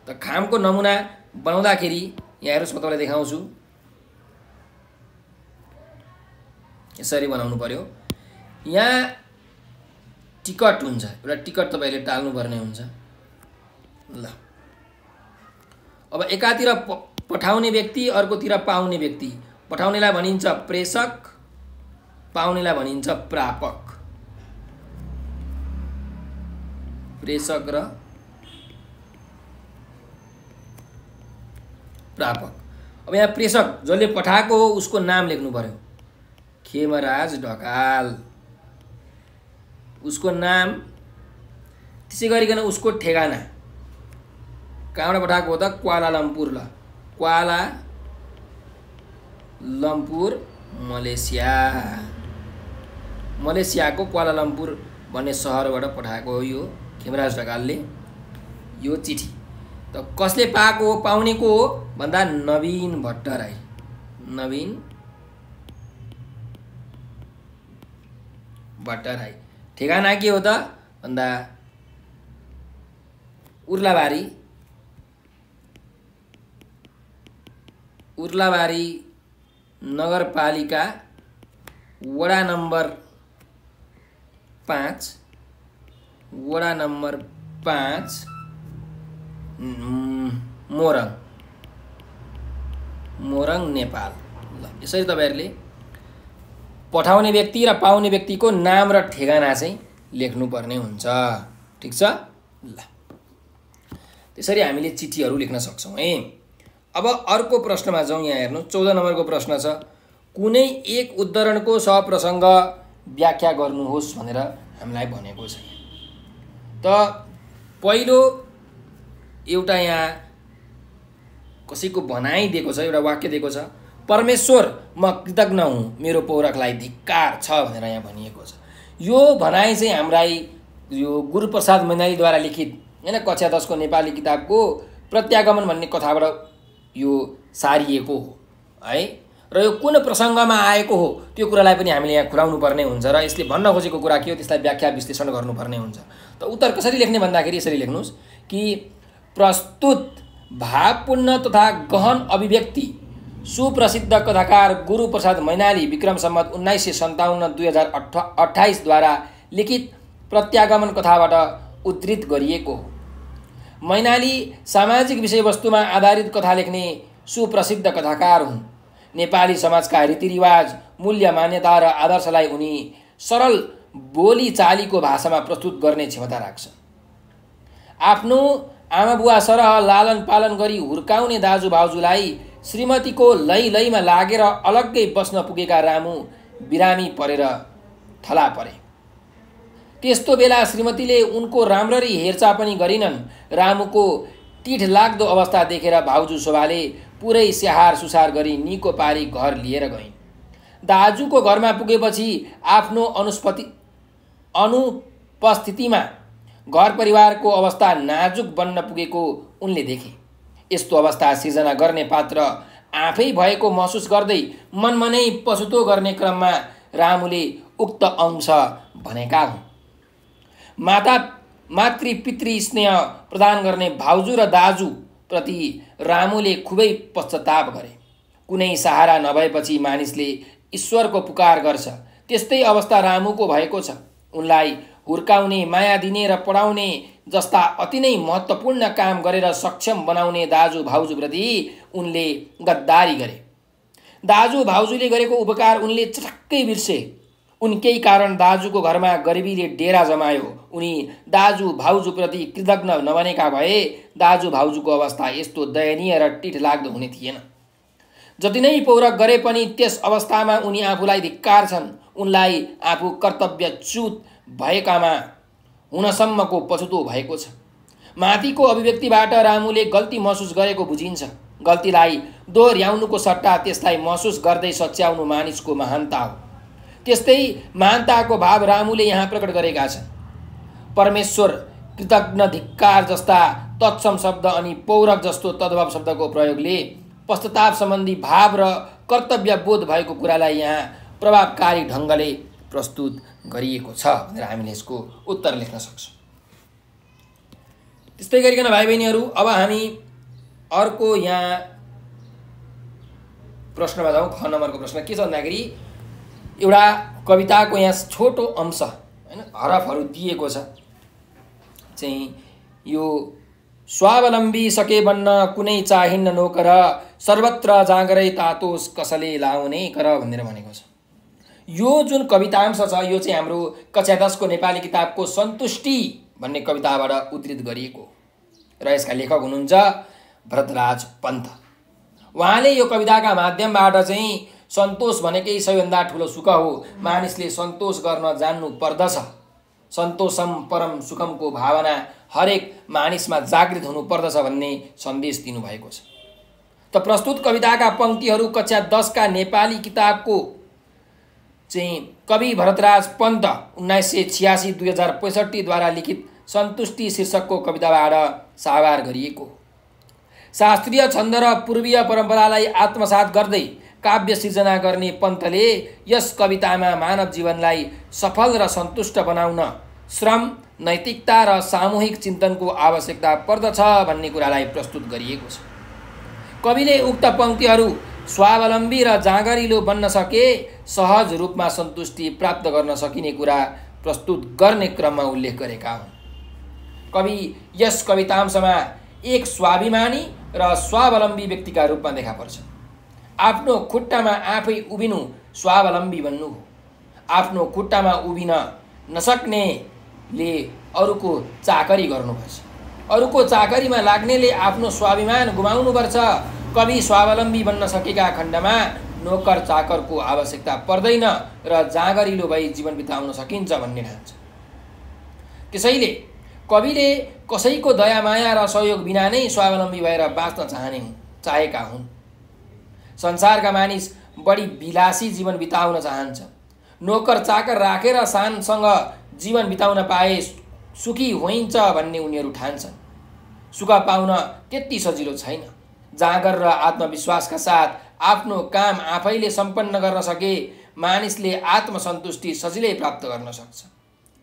त खामको नमुना बनाउँदाखेरि यहाँ हेर्नुहोस्, म तपाईँलाई देखाउँछु। यसरी बनाउनु पर्यो। यहाँ टिकट हुन्छ, एउटा टिकट तपाईँले टाल्नुपर्ने हुन्छ। ल, अब एकातिर पठाउने व्यक्ति, अर्कोतिर पाउने व्यक्ति। पठाउनेलाई भनिन्छ प्रेषक, पाउनेलाई भनिन्छ प्रापक। प्रेषक र प्रापक। अब यहाँ प्रेषक जसले पठाएको हो उसको नाम लेख्नु पर्यो, खेमराज ढकाल, उसको नाम। त्यसै गरिकन उसको ठेगाना, कहाँबाट पठाएको हो त, क्वालालम्पुर। ल, क्वालालम्पुर मलेसिया, मलेसियाको क्वालालम्पुर भन्ने सहरबाट पठाएको हो यो खेमराज ढकालले यो चिठी। त कसले पाएको हो, पाउने को हो भन्दा नवीन भट्टराई। नवीन भट्टराई। ठेगाना के हो त भन्दा उर्लाबारी नगरपालिका वडा नम्बर 5 मोरङ नेपाल। ल, यसरी तपाईँहरूले पठाउने व्यक्ति र पाउने व्यक्तिको नाम र ठेगाना चाहिँ लेख्नुपर्ने हुन्छ। ठिक छ। ल, त्यसरी हामीले चिठीहरू लेख्न सक्छौँ है। अब अर्को प्रश्नमा जाउँ। यहाँ हेर्नु, 14 नम्बरको प्रश्न छ, कुनै एक उद्धरणको सहप्रसङ्ग व्याख्या गर्नुहोस् भनेर हामीलाई भनेको छ। त पहिलो एउटा यहाँ कसैको भनाइ दिएको छ, एउटा वाक्य दिएको छ, परमेश्वर म कृतज्ञ हुँ, मेरो पौरखलाई धिक्कार छ भनेर यहाँ भनिएको छ। यो भनाइ चाहिँ हामीलाई यो गुरुप्रसाद मैनालीद्वारा लिखित हैन कक्षा 10 को नेपाली किताबको प्रत्यागमन भन्ने कथाबाट यो सारिएको हो है। र यो कुन प्रसङ्गमा आएको हो त्यो कुरालाई पनि हामीले यहाँ खुलाउनु पर्ने हुन्छ र यसले भन्न खोजेको कुरा के हो त्यसलाई व्याख्या विश्लेषण गर्नुपर्ने हुन्छ। त उत्तर कसरी लेख्ने भन्दाखेरि यसरी लेख्नुहोस् कि प्रस्तुत भावपूर्ण तथा गहन अभिव्यक्ति सुप्रसिद्ध कथाकार गुरुप्रसाद मैनाली विक्रम सम्वत 1957 2028 द्वारा लिखित प्रत्यागमन कथाबाट उद्धृत गरिएको हो। मैनाली सामाजिक विषयवस्तुमा आधारित कथा लेख्ने सुप्रसिद्ध कथाकार हुन्। नेपाली समाजका रीतिरिवाज, मूल्य, मान्यता र आदर्शलाई उनी सरल बोलीचालीको भाषामा प्रस्तुत गर्ने क्षमता राख्छन्। आफ्नो आमाबुवा सरह लालन पालन गरी हुर्काउने दाजुभाउजूलाई श्रीमतीको लैमा लागेर अलग्गै बस्न पुगेका रामु बिरामी परेर थला परे। त्यस्तो बेला श्रीमतीले उनको राम्ररी हेरचाह पनि गरिनन्। रामुको टिठ लाग्दो अवस्था देखेर भाउजू शोभाले पुरै स्याहार सुसार गरी निको पारी घर लिएर गइन्। दाजुको घरमा पुगेपछि आफ्नो अनुपस्थितिमा घर परिवारको अवस्था नाजुक बन्न पुगेको उनले देखे। यस्तो अवस्था सिर्जना गर्ने पात्र आफै भएको महसुस गर्दै मनमनै पछुतो गर्ने क्रममा रामुले उक्त अंश भनेका हुन्। मातृ पितृ स्नेह प्रदान गर्ने भाउजू र दाजु प्रति रामुले खुबै पश्चाताप गरे। कुनै सहारा नभएपछि मानिसले ईश्वरको पुकार गर्छ, त्यस्तै अवस्था रामुको भएको छ। उनलाई हुर्काउने, माया दिने र पढाउने जस्ता अति नै महत्त्वपूर्ण काम गरेर सक्षम बनाउने दाजु भाउजूप्रति उनले गद्दारी गरे। दाजु भाउजूले गरेको उपकार उनले चटक्कै बिर्से। उनकै कारण दाजुको घरमा गरिबीले डेरा जमायो। उनी दाजु भाउजूप्रति कृतज्ञ नबनेका भए दाजु भाउजूको अवस्था यस्तो दयनीय र टिठ लाग्दो हुने थिएन। जति नै पौरख गरे पनि त्यस अवस्थामा उनी आफूलाई धिक्कारछन्। उनलाई आफू कर्तव्यच्युत भएकामा हुनसम्मको पछुतो भएको छ। माथिको अभिव्यक्तिबाट रामुले गल्ती महसुस गरेको बुझिन्छ। गल्तीलाई दोहोर्याउनुको सट्टा त्यसलाई महसुस गर्दै सच्याउनु मानिसको महानता हो। त्यस्तै महानताको भाव रामुले यहाँ प्रकट गरेका छन्। परमेश्वर, कृतज्ञ, धिक्कार जस्ता तत्सम शब्द अनि पौरख जस्तो तद्भव शब्दको प्रयोगले पश्चाताप सम्बन्धी भाव र कर्तव्य बोध भएको कुरालाई यहाँ प्रभावकारी ढङ्गले प्रस्तुत गरिएको छ भनेर हामीले यसको उत्तर लेख्न सक्छौँ। त्यस्तै गरिकन भाइ बहिनीहरू, अब हामी अर्को यहाँ प्रश्नमा जाउँ। ख नम्बरको प्रश्न के छ भन्दाखेरि एउटा कविताको यहाँ छोटो अंश हैन हरफहरू दिएको छ। चाहिँ यो स्वावलम्बी सके बन्न कुनै चाहिन्न नोकर, सर्वत्र जाँगरै तातोस कसले लाउने कर भनेर भनेको छ। यो जुन कवितांश छ यो चाहिँ हाम्रो कक्षा 10 को नेपाली किताबको सन्तुष्टि भन्ने कविताबाट उद्धृत गरिएको र यसका लेखक हुनुहुन्छ भरतराज पन्त। उहाँले यो कविताका माध्यमबाट चाहिँ सन्तोष भनेकै सबैभन्दा ठुलो सुख हो, मानिसले सन्तोष गर्न जान्नु पर्दछ, सन्तोषम परम सुखमको भावना हरेक मानिसमा जागृत हुनु पर्दछ भन्ने सन्देश दिनुभएको छ। त प्रस्तुत कविताका पंक्तिहरू कक्षा 10 का नेपाली किताबको चाहिँ कवि भरतराज पन्त 1986-2065 द्वारा लिखित सन्तुष्टि शीर्षकको कविताबाट साभार गरिएको। शास्त्रीय छन्द र पूर्वीय परम्परालाई आत्मसात गर्दै काव्य सिर्जना गर्ने पन्तले यस कवितामा मानव जीवनलाई सफल र सन्तुष्ट बनाउन श्रम, नैतिकता र सामूहिक चिन्तनको आवश्यकता पर्दछ भन्ने कुरालाई प्रस्तुत गरिएको छ। कविले उक्त पंक्तिहरू स्वावलम्बी र जाँगरिलो बन्न सके सहज रूपमा सन्तुष्टि प्राप्त गर्न सकिने कुरा प्रस्तुत गर्ने क्रममा उल्लेख गरेका हुन्। कवि यस कवितांशमा एक स्वाभिमानी र स्वावलम्बी व्यक्तिका रूपमा देखा पर्छ। आफ्नो खुट्टामा आफै उभिनु स्वावलम्बी बन्नु हो। आफ्नो खुट्टामा उभिन नसक्नेले अरूको चाकरी गर्नुपर्छ। अरूको चाकरीमा लाग्नेले आफ्नो स्वाभिमान गुमाउनुपर्छ। कवि स्वावलम्बी बन्न सकेका खण्डमा नोकर चाकरको आवश्यकता पर्दैन र जाँगरिलो भई जीवन बिताउन सकिन्छ भन्ने ठान्छ। त्यसैले कविले कसैको दया माया र सहयोग बिना नै स्वावलम्बी भएर बाँच्न चाहेका हुन्। संसारका मानिस बढी विलासी जीवन बिताउन चाहन्छ। नोकर चाकर राखेर शानसँग जीवन बिताउन पाए सुखी होइन्छ भन्ने उनीहरू ठान्छन्। सुख पाउन त्यति सजिलो छैन। जाँगर र आत्मविश्वासका साथ आफ्नो काम आफैले सम्पन्न गर्न सके मानिसले आत्मसन्तुष्टि सजिलै प्राप्त गर्न सक्छ।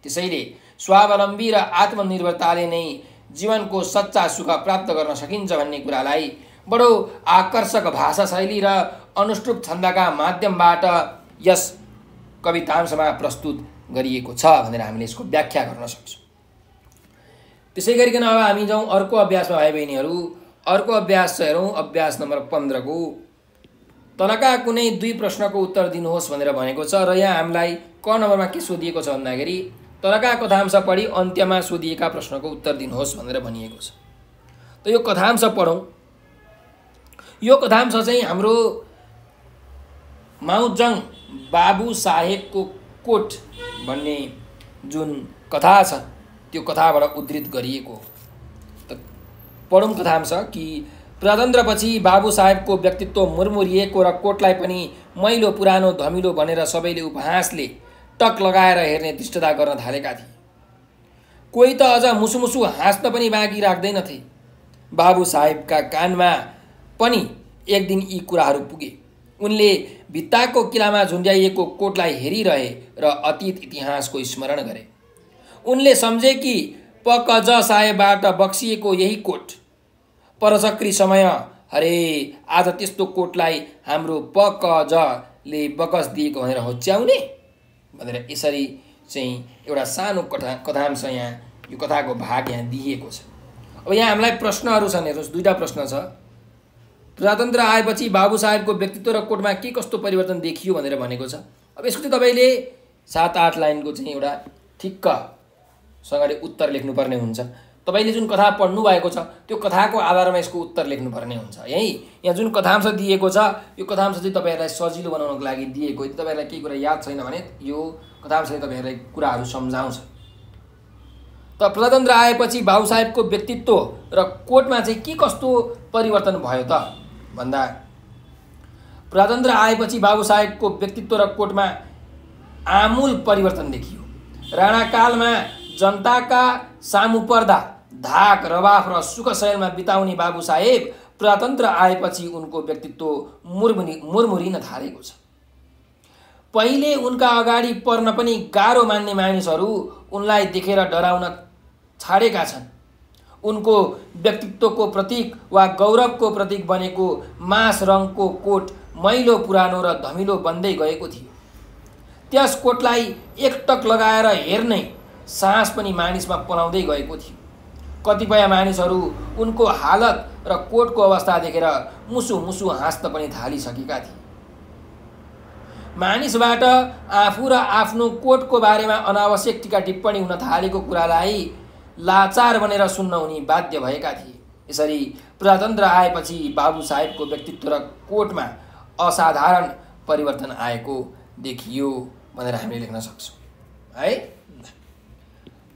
त्यसैले स्वावलम्बी र आत्मनिर्भरताले नै जीवनको सच्चा सुख प्राप्त गर्न सकिन्छ भन्ने कुरालाई बडो आकर्षक भाषा शैली र अनुष्टुप छन्दका माध्यमबाट यस कवितांशमा प्रस्तुत गरिएको छ भनेर हामीले यसको व्याख्या गर्न सक्छौँ। त्यसै गरिकन अब हामी जाउँ अर्को अभ्यासमा भाइ बहिनीहरू। अर्को अभ्यास हेरौँ, अभ्यास नम्बर 15 को तलका कुनै 2 प्रश्नको उत्तर दिनुहोस् भनेर भनेको छ र यहाँ हामीलाई क नम्बरमा के सोधिएको छ भन्दाखेरि तलका कथांश पढी अन्त्यमा सोधिएका प्रश्नको उत्तर दिनुहोस् भनेर भनिएको छ। त यो कथांश पढौँ। यो कथांश चाहिँ हाम्रो माउजङ बाबु साहेबको कोट भन्ने जुन कथा छ त्यो कथाबाट उद्धृत गरिएको। त पढौँ कथांश कि प्रजातन्त्रपछि बाबु साहेबको व्यक्तित्व मुरमुरिएको र कोटलाई पनि मैलो पुरानो धमिलो भनेर सबैले उपहासले टक लगाएर हेर्ने दृष्टता गर्न थालेका थिए। कोही त अझ मुसुमुसु हाँस्न पनि बाँकी राख्दैनथे। बाबु साहेबका कानमा पनि एक दिन यी कुराहरू पुगे। उनले भित्ताको किलामा झुन्ड्याइएको कोटलाई हेरिरहे र अतीत इतिहासको स्मरण गरे। उनले सम्झे कि पकज साहेबबाट बक्सिएको यही कोट परचक्री समय हरे आज त्यस्तो कोटलाई हाम्रो पकजले बकस दिएको भनेर होच्याउने भनेर यसरी चाहिँ एउटा सानो कथांश यहाँ यो कथाको भाग यहाँ दिएको छ। अब यहाँ हामीलाई प्रश्नहरू छन्, हेर्नुहोस् 2टा प्रश्न छ। प्रजातन्त्र आएपछि बाबु साहेबको व्यक्तित्व र कोटमा के कस्तो परिवर्तन देखियो भनेर भनेको छ। अब यसको चाहिँ तपाईँले 7-8 लाइनको चाहिँ एउटा ठिक्कसँगले उत्तर लेख्नुपर्ने हुन्छ। तपाईँले जुन कथा पढ्नु भएको छ त्यो कथाको आधारमा यसको उत्तर लेख्नुपर्ने हुन्छ। यहाँ जुन कथांश दिएको छ यो कथांश चाहिँ तपाईँहरूलाई सजिलो बनाउनको लागि दिएको। यदि तपाईँहरूलाई केही कुरा याद छैन भने यो कथांशले तपाईँहरूलाई कुराहरू सम्झाउँछ। त प्रजातन्त्र आएपछि बाबु साहेबको व्यक्तित्व र कोटमा चाहिँ के कस्तो परिवर्तन भयो त भन्दा प्रजातन्त्र आएपछि बाबु साहेबको व्यक्तित्व र कोटमा आमूल परिवर्तन देखियो। राणाकालमा जनताका सामु पर्दा धाक रवाफ र सुख शैलमा बिताउने बाबु साहेब प्रजातन्त्र आएपछि उनको व्यक्तित्व मुरमुरिन थालेको छ। पहिले उनका अगाडि पर्न पनि गाह्रो मान्ने मानिसहरू उनलाई देखेर डराउन छाडेका छन्। उनको व्यक्तित्वको प्रतीक वा गौरवको प्रतीक बनेको मास रङको कोट मैलो पुरानो र धमिलो बन्दै गएको थियो। त्यस कोटलाई एकटक लगाएर हेर्ने साहस पनि मानिसमा पलाउँदै गएको थियो। कतिपय मानिसहरू उनको हालत र कोटको अवस्था देखेर मुसु मुसु हाँस्न पनि थालिसकेका थिए। मानिसबाट आफू र आफ्नो कोटको बारेमा अनावश्यक टीका टिप्पणी हुन थालेको कुरालाई लाचार बनेर सुन्न उनी बाध्य भएका थिए। यसरी प्रजातन्त्र आएपछि बाबु साहेबको व्यक्तित्व र कोटमा असाधारण परिवर्तन आएको देखियो भनेर हामीले लेख्न सक्छौँ है।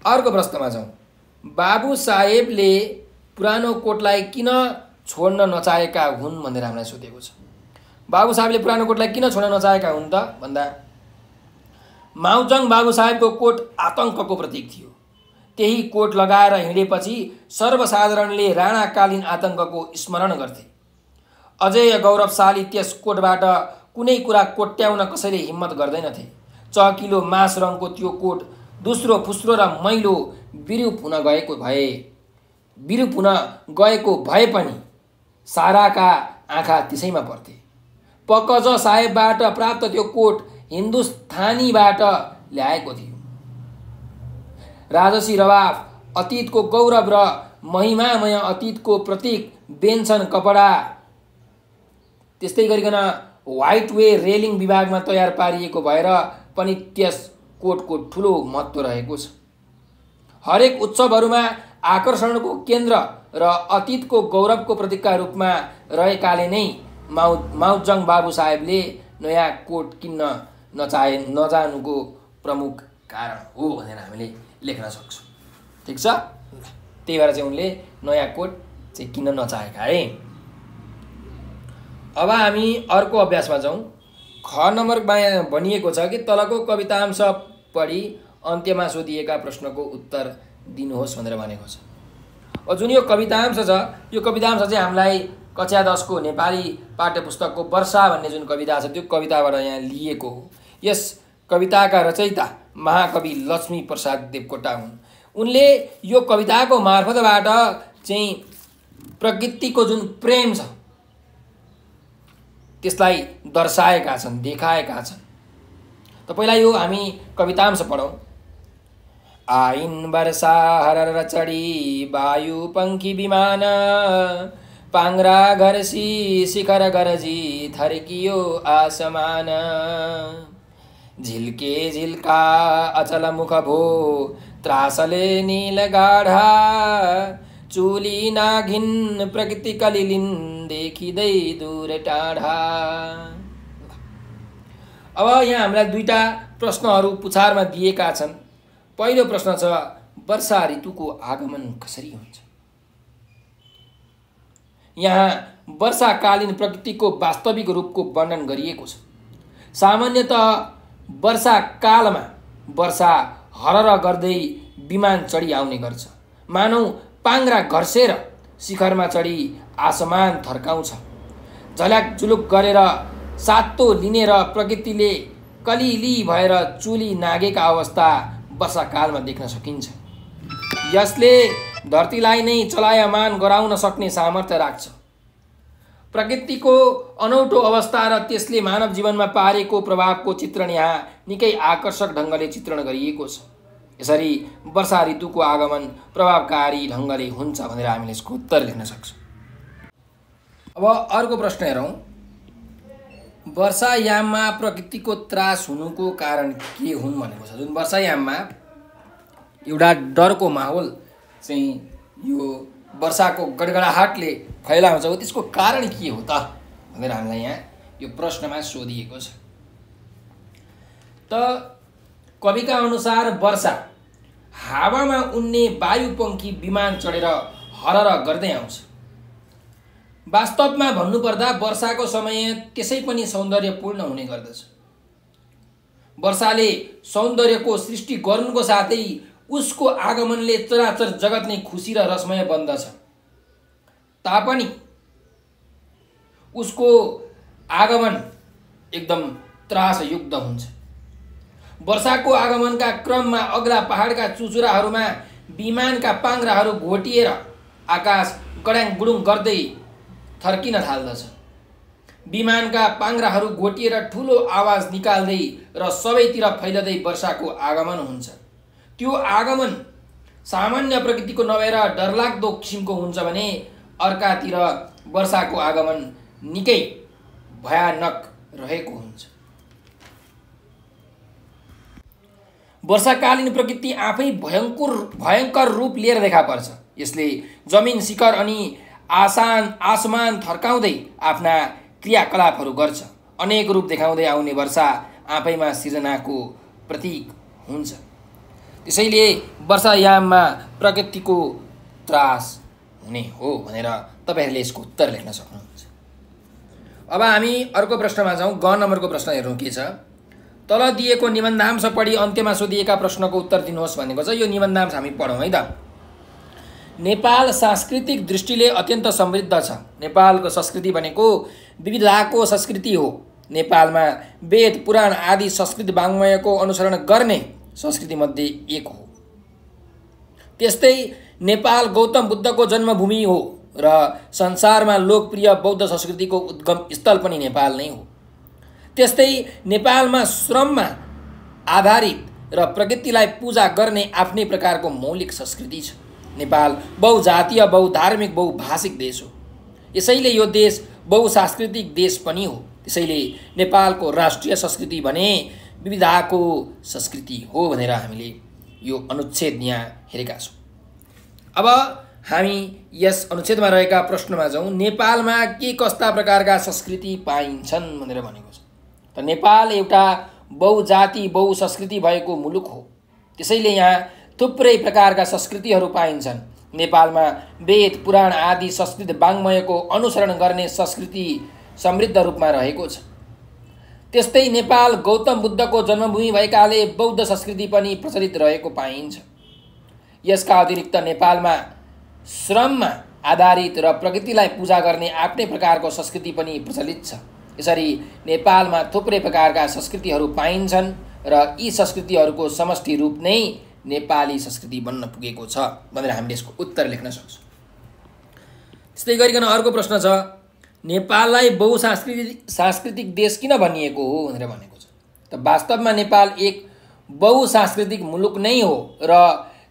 अर्को प्रश्नमा जाउँ। बाबु साहेबले पुरानो कोटलाई किन छोड्न नचाहेका हुन् भनेर हामीलाई सोधेको छ। बाबु साहेबले पुरानो कोटलाई किन छोड्न नचाहेका हुन् त भन्दा माउजङ बाबु साहेबको कोट आतङ्कको प्रतीक थियो। त्यही कोट लगाएर हिँडेपछि सर्वसाधारणले राणाकालीन आतङ्कको स्मरण गर्थे। अझै गौरवशाली त्यस कोटबाट कुनै कुरा कोट्याउन कसैले हिम्मत गर्दैनथे। चकिलो मास रङको त्यो कोट दोस्रो फुस्रो र मैलो बिरुप हुन गएको भए पनि साराका आँखा त्यसैमा पर्थे। पकज साहेबबाट प्राप्त त्यो कोट हिन्दुस्तानीबाट ल्याएको थियो। राजसी रवाफ अतीतको गौरव र महिमामय अतीतको प्रतीक बेन्छन् कपडा। त्यस्तै गरिकन व्हाइट वे रेलिङ विभागमा तयार पारिएको भएर पनि त्यस कोटको ठुलो महत्त्व रहेको छ। हरेक उत्सवहरूमा आकर्षणको केन्द्र र अतीतको गौरवको प्रतीकका रूपमा रहेकाले नै माउजङ बाबु साहेबले नयाँ कोट किन्न नजानुको प्रमुख कारण हो भनेर हामीले लेख्न सक्छौँ। ठिक छ। त्यही भएर चाहिँ उनले नयाँ कोट चाहिँ किन्न नचाहेका है। अब हामी अर्को अभ्यासमा जाउँ। ख नम्बरमा भनिएको छ कि तलको कवितांश पढी अन्त्यमा सोधिएका प्रश्नको उत्तर दिनुहोस् भनेर भनेको छ। जुन यो कवितांश छ यो कवितांश चाहिँ हामीलाई कक्षा 10 को नेपाली पाठ्यपुस्तकको वर्षा भन्ने जुन कविता छ त्यो कविताबाट यहाँ लिएको हो। यस कविताका रचयिता महाकवि लक्ष्मीप्रसाद देवकोटा हुन्। उनले यो कविताको मार्फतबाट चाहिँ प्रकृतिको जुन प्रेम छ त्यसलाई दर्शाएका छन्, देखाएका छन्। त पहिला यो हामी कवितांश पढौँ। आइन् वर्षा हरर चढी वायु पंखी विमान, पाङ्रा घरसी शिखर गरजी थर्कियो आसमान। झिल्के झिल्का अचल मुख भो त्रासले नील गाढा, चुली नाघिन प्रकृति कलिलिन देखिँदै दूर टाढा। अब यहाँ हामीलाई दुईटा प्रश्नहरू पुछारमा दिएका छन्। पहिलो प्रश्न छ वर्षा ऋतुको आगमन कसरी हुन्छ। यहाँ वर्षाकालीन प्रकृतिको वास्तविक रूपको वर्णन गरिएको छ। सामान्यतः वर्षा कालमा वर्षा हरर गर्दै विमान चढी आउने गर्छ। मानौ पाङ्रा घर्सेर शिखरमा चढी आसमान थर्काउँछ। झल्याक झुलुक गरेर सातो लिने र प्रकृतिले कलिली भएर चुली नागेका अवस्था वर्षाकालमा देख्न सकिन्छ। यसले धरतीलाई नै चलायमान गराउन सक्ने सामर्थ्य राख्छ। प्रकृतिको अनौठो अवस्था र त्यसले मानव जीवनमा पारेको प्रभावको चित्रण यहाँ निकै आकर्षक ढङ्गले चित्रण गरिएको छ। यसरी वर्षा ऋतुको आगमन प्रभावकारी ढङ्गले हुन्छ भनेर हामीले यसको उत्तर लेख्न सक्छौँ। अब अर्को प्रश्न हेरौँ। वर्षायाममा प्रकृतिको त्रास हुनुको कारण के हुन् भनेको छ। जुन वर्षायाममा एउटा डरको माहौल चाहिँ यो वर्षाको गडगडाहटले फैलाउँछ हो, त्यसको कारण के हो त भनेर हामीलाई यहाँ यो प्रश्नमा सोधिएको छ। त कविका अनुसार वर्षा हावामा उड्ने वायुपंखी विमान चढेर हरर गर्दै आउँछ। वास्तवमा भन्नुपर्दा वर्षाको समय त्यसै पनि सौन्दर्यपूर्ण हुने गर्दछ। वर्षाले सौन्दर्यको सृष्टि गर्नुको साथै उसको आगमनले चराचर जगत नै खुसी र रसमय बन्दछ। तापनि उसको आगमन एकदम त्रासयुक्त हुन्छ। वर्षाको आगमनका क्रममा अग्ला पहाडका चुचुराहरूमा विमानका पाङ्राहरू घोटिएर आकाश गड्याङ गुडुङ गर्दै थर्किन थाल्दछ। विमानका पाङ्राहरू घोटिएर ठुलो आवाज निकाल्दै र सबैतिर फैलदै वर्षाको आगमन हुन्छ। त्यो आगमन सामान्य प्रकृतिको नभएर डरलाग्दो किसिमको हुन्छ भने अर्कातिर वर्षाको आगमन निकै भयानक रहेको हुन्छ। वर्षाकालीन प्रकृति आफै भयङ्कर रूप लिएर देखा पर्छ। यसले जमिन शिखर अनि आसमान थर्काउँदै आफ्ना क्रियाकलापहरू गर्छ। अनेक रूप देखाउँदै आउने वर्षा आफैमा सृजनाको प्रतीक हुन्छ। त्यसैले वर्षायाममा प्रकृतिको त्रास हुने हो भनेर तपाईहरूले यसको उत्तर लेख्न सक्नुहुन्छ। अब हामी अर्को प्रश्नमा जाउँ। ग नम्बरको प्रश्न हेरौँ के छ। तल दिएको निबन्धांश पढी अन्त्यमा सोधिएका प्रश्नको उत्तर दिनुहोस् भनेको छ। यो निबन्धांश हामी पढौँ है त। नेपाल सांस्कृतिक दृष्टिले अत्यन्त समृद्ध छ। नेपालको संस्कृति भनेको विविधताको संस्कृति हो। नेपालमा वेद पुराण आदि संस्कृत वाङ्मयको अनुसरण गर्ने संस्कृति मध्ये एक हो। त्यस्तै नेपाल गौतम बुद्धको जन्मभूमि हो र संसारमा लोकप्रिय बौद्ध संस्कृतिको उद्गम स्थल पनि नेपाल नै हो। त्यस्तै नेपालमा श्रममा आधारित र प्रकृतिलाई पूजा गर्ने आफ्नै प्रकारको मौलिक संस्कृति छ। नेपाल बहुजातीय बहुधार्मिक बहुभाषिक देश हो। यसैले यो देश बहुसांस्कृतिक देश पनि हो। त्यसैले नेपालको राष्ट्रिय संस्कृति भने विविधताको संस्कृति हो भनेर हामीले यो अनुच्छेद यहाँ हेरेका छौँ। अब हामी यस अनुच्छेदमा रहेका प्रश्नमा जाउँ। नेपालमा के कस्ता प्रकारका संस्कृति पाइन्छन् भनेर भनेको छ। त नेपाल एउटा बहुजाति बहुसंस्कृति भएको मुलुक हो। त्यसैले यहाँ थुप्रै प्रकारका संस्कृतिहरू पाइन्छन्। नेपालमा वेद पुराण आदि संस्कृत वाङ्मयको अनुसरण गर्ने संस्कृति समृद्ध रूपमा रहेको छ। त्यस्तै नेपाल गौतम बुद्धको जन्मभूमि भएकाले बौद्ध संस्कृति पनि प्रचलित रहेको पाइन्छ। यसका अतिरिक्त नेपालमा श्रममा आधारित र प्रकृतिलाई पूजा गर्ने आफ्नै प्रकारको संस्कृति पनि प्रचलित छ। यसरी नेपालमा थुप्रै प्रकारका संस्कृतिहरू पाइन्छन् र यी संस्कृतिहरूको समष्टि रूप नै नेपाली संस्कृति बन्न पुगेको छ भनेर हामीले यसको उत्तर लेख्न सक्छौँ। त्यस्तै गरिकन अर्को प्रश्न छ, नेपाललाई बहुसांस्कृतिक देश किन भनिएको हो भनेर भनेको छ। त वास्तवमा नेपाल एक बहुसांस्कृतिक मुलुक नै हो र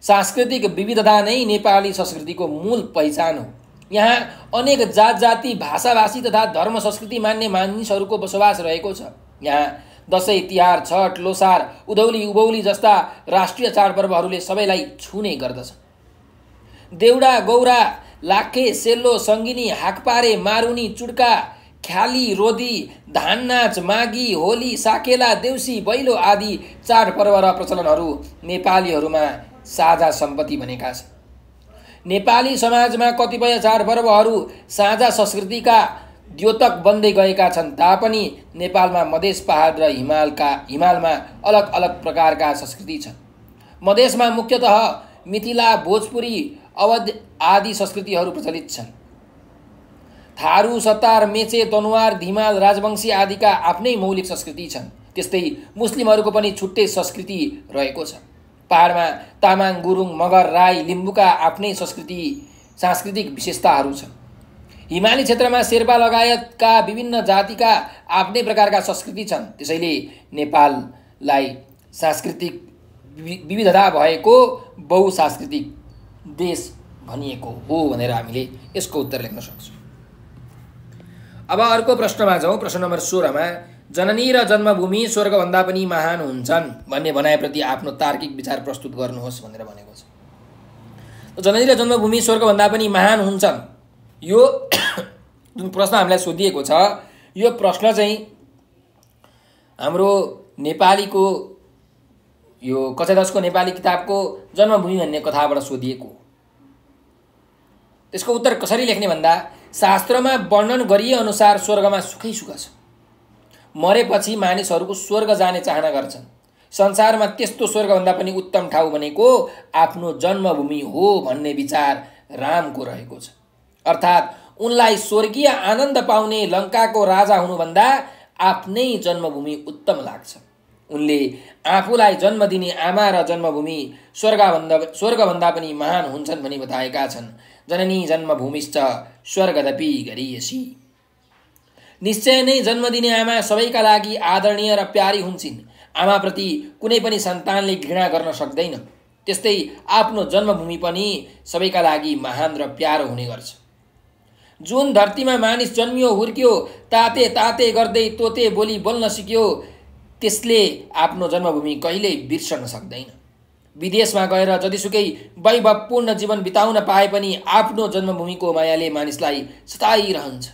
सांस्कृतिक विविधता नै नेपाली संस्कृतिको मूल पहिचान हो। यहाँ अनेक जात जाति भाषा भाषी तथा धर्म संस्कृति मान्ने मानिसहरूको बसोबास रहेको छ। यहाँ दसैँ तिहार छठ लोसार उधौली उभौली जस्ता राष्ट्रिय चाडपर्वहरूले सबैलाई छुने गर्दछ। देउडा गौरा लाखे सेल्लो सङ्गिनी हाकपारे मारुनी चुड्का ख्याली रोदी धान नाच मागी होली साकेला देउसी भैलो आदि चाडपर्व र प्रचलनहरू नेपालीहरूमा साझा सम्पत्ति बनेका छन्। नेपाली समाजमा कतिपय चाडपर्वहरू साझा संस्कृतिका द्योतक बन्दै गएका छन् तापनि नेपालमा मधेस पहाड र हिमालमा अलग अलग प्रकारका संस्कृति छन्। मधेसमा मुख्यतः मिथिला भोजपुरी अवध आदि संस्कृतिहरू प्रचलित छन्। थारू सतार मेचे दनुवार धिमाल राजवंशी आदिका आफ्नै मौलिक संस्कृति छन्। त्यस्तै मुस्लिमहरूको पनि छुट्टै संस्कृति रहेको छ। पहाडमा तामाङ गुरुङ मगर राई लिम्बूका आफ्नै सांस्कृतिक विशेषताहरू छन्। हिमाली क्षेत्रमा शेर्पा लगायतका विभिन्न जातिका आफ्नै प्रकारका संस्कृति छन्। त्यसैले नेपाललाई सांस्कृतिक विविधता भएको बहुसांस्कृतिक देश भनिएको हो भनेर हामीले यसको उत्तर लेख्न सक्छौँ। अब अर्को प्रश्नमा जाउँ। प्रश्न नम्बर 16 मा जननी र जन्मभूमि स्वर्गभन्दा पनि महान हुन्छन् भन्ने भनाइप्रति आफ्नो तार्किक विचार प्रस्तुत गर्नुहोस् भनेर भनेको छ। जननी र जन्मभूमि स्वर्गभन्दा पनि महान हुन्छन्, यो जुन प्रश्न हामीलाई सोधिएको छ, यो प्रश्न चाहिँ हाम्रो नेपालीको यो कक्षा 10 को नेपाली किताबको जन्मभूमि भन्ने कथाबाट सोधिएको हो। त्यसको उत्तर कसरी लेख्ने भन्दा, शास्त्रमा वर्णन गरिए अनुसार स्वर्गमा सुखै सुख छ। मरेपछि मानिसहरूको स्वर्ग जाने चाहना गर्छन्। संसारमा त्यस्तो स्वर्गभन्दा पनि उत्तम ठाउँ भनेको आफ्नो जन्मभूमि हो भन्ने विचार रामको रहेको छ। अर्थात् उनलाई स्वर्गीय आनन्द पाउने लङ्काको राजा हुनुभन्दा आफ्नै जन्मभूमि उत्तम लाग्छ। उनले आफूलाई जन्म दिने आमा र जन्मभूमि स्वर्गभन्दा पनि महान हुन्छन् भनी बताएका छन्। जननी जन्मभूमिश्च स्वर्गदपि गरीयसी। निश्चय नै जन्म दिने आमा सबैका लागि आदरणीय र प्यारी हुन्छन्। आमाप्रति कुनै पनि सन्तानले घृणा गर्न सक्दैन। त्यस्तै आफ्नो जन्मभूमि पनि सबैका लागि महान र प्यारो हुने गर्छ। जुन धरतीमा मानिस जन्मियो हुर्क्यो ताते ताते गर्दै तोते बोली बोल्न सिक्यो त्यसले आफ्नो जन्मभूमि कहिल्यै बिर्सन सक्दैन। विदेशमा गएर जतिसुकै वैभवपूर्ण जीवन बिताउन पाए पनि आफ्नो जन्मभूमिको मायाले मानिसलाई सताइरहन्छ।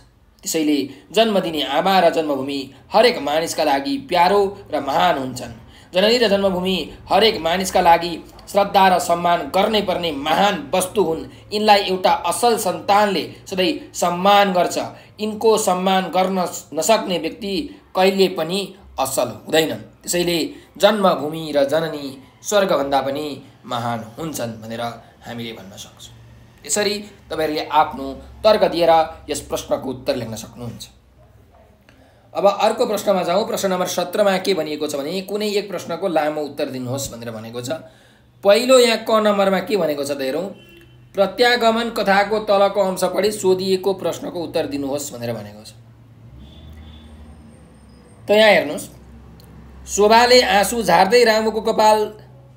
त्यसैले जन्म दिने आमा र जन्मभूमि हरेक मानिसका लागि प्यारो र महान हुन्छन्। जननी र जन्मभूमि हरेक मानिसका लागि श्रद्धा र सम्मान गर्नै पर्ने महान वस्तु हुन्। यिनलाई एउटा असल सन्तानले सधैँ सम्मान गर्छ। यिनको सम्मान गर्न नसक्ने व्यक्ति कहिले पनि असल हुँदैनन्। त्यसैले जन्मभूमि र जननी स्वर्गभन्दा पनि महान हुन्छन् भनेर हामीले भन्न सक्छौँ। यसरी तपाईहरुले आफ्नो तर्क दिएर यस प्रश्नको उत्तर लेख्न सक्नुहुन्छ। अब अर्को प्रश्नमा जाउँ। प्रश्न नम्बर 17 मा के भनिएको छ भने कुनै एक प्रश्नको लामो उत्तर दिनुहोस् भनेर भनेको छ। पहिलो यहाँ क नम्बरमा के भनेको छ त हेरौँ। प्रत्यागमन कथाको तलको अंश पढी सोधिएको प्रश्नको उत्तर दिनुहोस् भनेर भनेको छ। त यहाँ हेर्नुस्, शोभाले आँसु झार्दै रामुको कपाल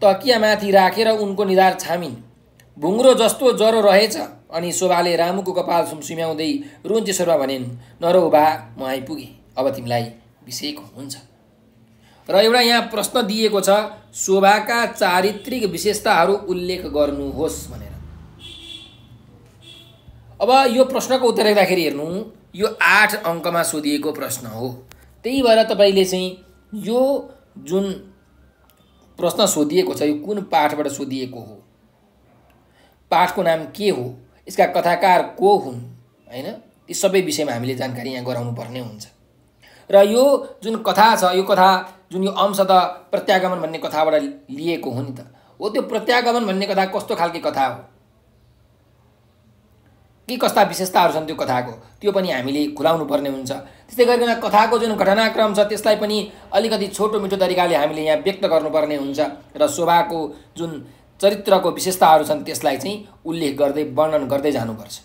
तकियामाथि राखेर उनको निधार छामिन्। भुङ्रो जस्तो ज्वरो रहेछ अनि शोभाले रामुको कपाल सुमसुम्याउँदै रुन्चे स्वरमा भनिन्, नरौ बा म आइपुगेँ, अब तिमीलाई बिसेको हुन्छ। र एउटा यहाँ प्रश्न दिएको छ, शोभाका चारित्रिक विशेषताहरू उल्लेख गर्नुहोस् भनेर। अब यो प्रश्नको उत्तर हेर्दाखेरि हेर्नु, यो 8 अङ्कमा सोधिएको प्रश्न हो। त्यही भएर तपाईले चाहिँ यो जुन प्रश्न सोधिएको छ यो कुन पाठबाट सोधिएको हो, पाठको नाम के हो, यसका कथाकार को हुन्, हैन, यी सबै विषयमा हामीले जानकारी यहाँ गराउनु पर्ने हुन्छ। र यो जुन कथा छ, यो कथा जुन यो अंश त प्रत्यागमन भन्ने कथाबाट लिएको हो नि त। हो त्यो प्रत्यागमन भन्ने कथा कस्तो खालको कथा हो? के कस्ता विशेषताहरू छन् त्यो कथाको, त्यो पनि हामीले खुलाउनु पर्ने हुन्छ। त्यस्तै गरिकन कथाको जुन घटनाक्रम छ त्यसलाई पनि अलिकति छोटो मिठो तरिकाले हामीले यहाँ व्यक्त गर्नुपर्ने हुन्छ र शोभाको जुन चरित्रको विशेषताहरू छन् त्यसलाई चाहिँ उल्लेख गर्दै वर्णन गर्दै जानुपर्छ।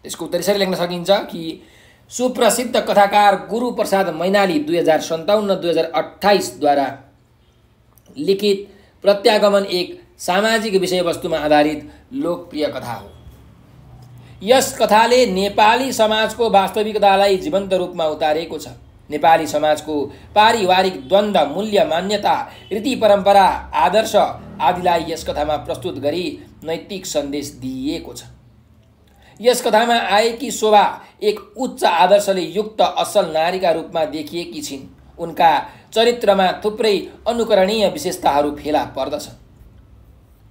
यसको उत्तर यसरी लेख्न सकिन्छ कि सुप्रसिद्ध कथाकार गुरुप्रसाद मैनाली 2057-2028 द्वारा लिखित प्रत्यागमन एक सामाजिक विषयवस्तुमा आधारित लोकप्रिय कथा हो। यस कथाले नेपाली समाजको वास्तविकतालाई जीवन्त रूपमा उतारेको छ। नेपाली समाजको पारिवारिक द्वन्द्व, मूल्य, मान्यता, रीति परम्परा, आदर्श आदिलाई यस कथामा प्रस्तुत गरी नैतिक सन्देश दिइएको छ। यस कथामा आएकी शोभा एक उच्च आदर्शले युक्त असल नारीका रूपमा देखिएकी छिन्। उनका चरित्रमा थुप्रै अनुकरणीय विशेषताहरू फेला पर्दछन्।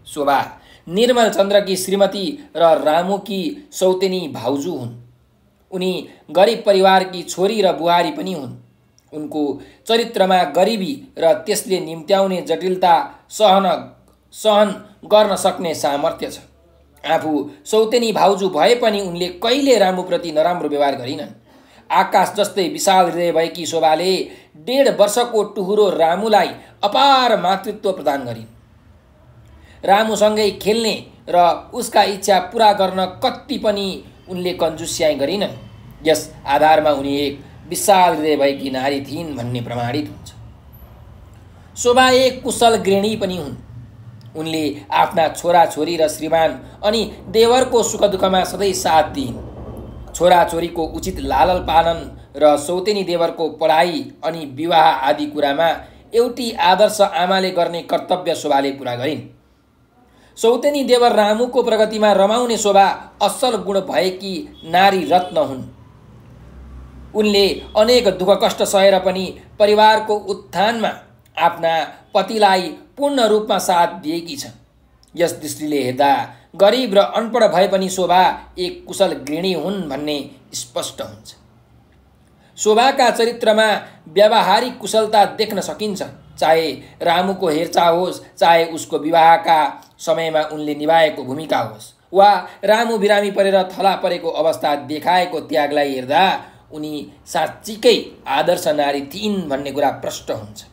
शोभा निर्मल चन्द्रकी श्रीमती र रामुकी सौतेनी भाउजू हुन्। उनी गरिब परिवारकी छोरी र बुहारी पनि हुन्। उनको चरित्रमा गरिबी र त्यसले निम्त्याउने जटिलता सहन गर्न सक्ने सामर्थ्य छ। आफू सौतेनी भाउजू भए पनि उनले कहिले रामुप्रति नराम्रो व्यवहार गरिनन्। आकाश जस्तै विशाल हृदय भएकी शोभाले 1.5 वर्षको टुहुरो रामुलाई अपार मातृत्व प्रदान गरिन्। रामुसँगै खेल्ने र उसका इच्छा पूरा गर्न कति पनि उनले कन्जुस्याइ गरिनन्। यस आधारमा उनी एक विशाल हृदय भएकी नारी थिइन् भन्ने प्रमाणित हुन्छ। शोभा एक कुशल गृहिणी पनि हुन्। उनले आफ्ना छोराछोरी र श्रीमान अनि देवरको सुख दुःखमा सधैँ साथ दिइन्। छोराछोरीको उचित लालन पालन र सौतेनी देवरको पढाइ अनि विवाह आदि कुरामा एउटी आदर्श आमाले गर्ने कर्तव्य शोभाले पूरा गरिन्। सौतेनी देवर रामुको प्रगतिमा रमाउने शोभा असल गुण भएकी नारी रत्न हुन्। उनले अनेक दुःख कष्ट सहेर पनि परिवारको उत्थानमा आफ्ना पतिलाई पूर्ण रूपमा साथ दिएकी छन्। यस दृष्टिले हेर्दा गरिब र अनपढ भए पनि शोभा एक कुशल गृहिणी हुन् भन्ने स्पष्ट हुन्छ। शोभाका चरित्रमा व्यावहारिक कुशलता देख्न सकिन्छ। चाहे रामुको हेरचाह होस्, चाहे उसको विवाहका समयमा उनले निभाएको भूमिका होस्, वा रामु बिरामी परेर थला परेको अवस्था देखाएको त्यागलाई हेर्दा उनी साँच्चीकै आदर्श नारी थिइन् भन्ने कुरा प्रष्ट हुन्छ।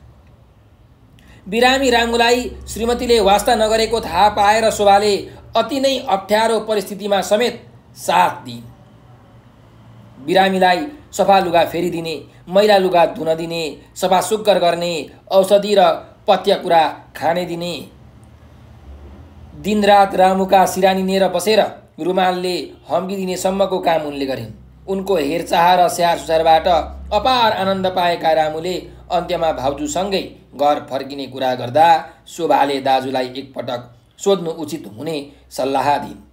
बिरामी रामुलाई श्रीमतीले वास्ता नगरेको थाहा पाएर शोभाले अति नै अप्ठ्यारो परिस्थितिमा समेत साथ दिइन्। बिरामीलाई सफा लुगा फेरिदिने, मैला लुगा धुन दिने, सफा सुग्घर गर्ने, औषधि र पथ्य कुरा खाने दिने, दिनरात रामुका सिरानी लिएर बसेर रुमालले हम्किदिने सम्मको काम उनले गरिन्। उनको हेरचाह र स्याहार सुसारबाट अपार आनन्द पाएका रामुले अन्त्यमा भाउजूसँगै घर फर्किने कुरा गर्दा शोभाले दाजुलाई एकपटक सोध्नु उचित हुने सल्लाह दिइन्।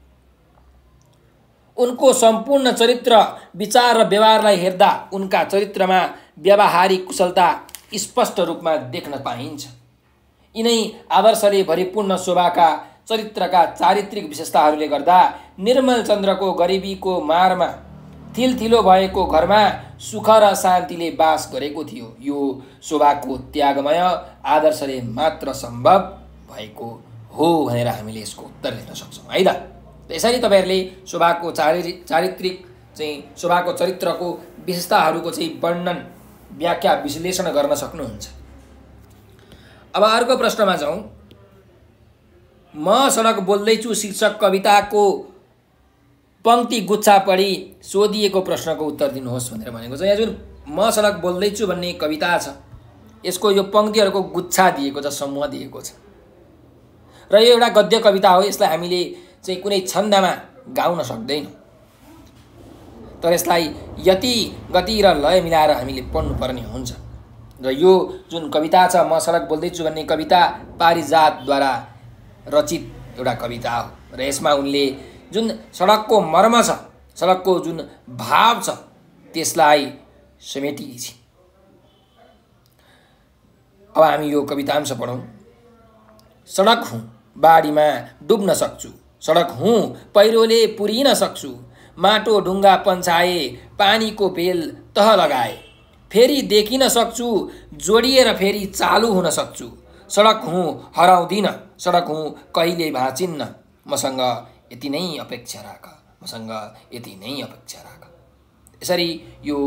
उनको सम्पूर्ण चरित्र, विचार र व्यवहारलाई हेर्दा उनका चरित्रमा व्यावहारिक कुशलता स्पष्ट रूपमा देख्न पाइन्छ। यिनै आदर्शले भरिपूर्ण शोभाका चरित्रका चारित्रिक विशेषताहरूले गर्दा निर्मल चन्द्रको गरिबीको मारमा थिलथिलो भएको घरमा सुख र शान्तिले बास गरेको थियो। यो शोभाको त्यागमय आदर्शले मात्र सम्भव भएको हो भनेर हामीले यसको उत्तर लेख्न सक्छौँ है त। यसरी तपाईहरुले शोभाको चारित्रिक चाहिँ शोभाको चरित्रको विशेषताहरूको चाहिँ वर्णन, व्याख्या, विश्लेषण गर्न सक्नुहुन्छ। अब अर्को प्रश्नमा जाउँ। म सडक बोल्दैछु शीर्षक कविताको पंक्ति गुच्छा पढी सोधिएको प्रश्नको उत्तर दिनुहोस् भनेर भनेको छ। यहाँ जुन म सडक बोल्दैछु भन्ने कविता छ, यसको यो पंक्तिहरूको गुच्छा दिएको छ, समूह दिएको छ र यो एउटा गद्य कविता हो। यसलाई हामीले चाहिँ कुनै छन्दमा गाउन सक्दैनौँ, तर यसलाई यति गति र लय मिलाएर हामीले पढ्नुपर्ने हुन्छ। र यो जुन कविता छ म सडक बोल्दैछु भन्ने कविता पारिजातद्वारा रचित एउटा कविता हो र यसमा उनले जुन सडकको मर्म छ, सडकको जुन भाव छ, त्यसलाई समेटेकी छिन्। अब हामी यो कवितांश पढौँ। सडक हुँ बाढीमा डुब्न सक्छु, सडक हुँ पहिरोले पुरिन सक्छु, माटो ढुङ्गा पन्छाए पानीको बेल तह लगाए, फेरि देखिन सक्छु, जोडिएर फेरि चालु हुन सक्छु, सडक हुँ हराउँदिन, सडक हुँ कहिले भाँचिन्न, मसँग यति नै अपेक्षा राख, मसँग यति नै अपेक्षा राख। यसरी यो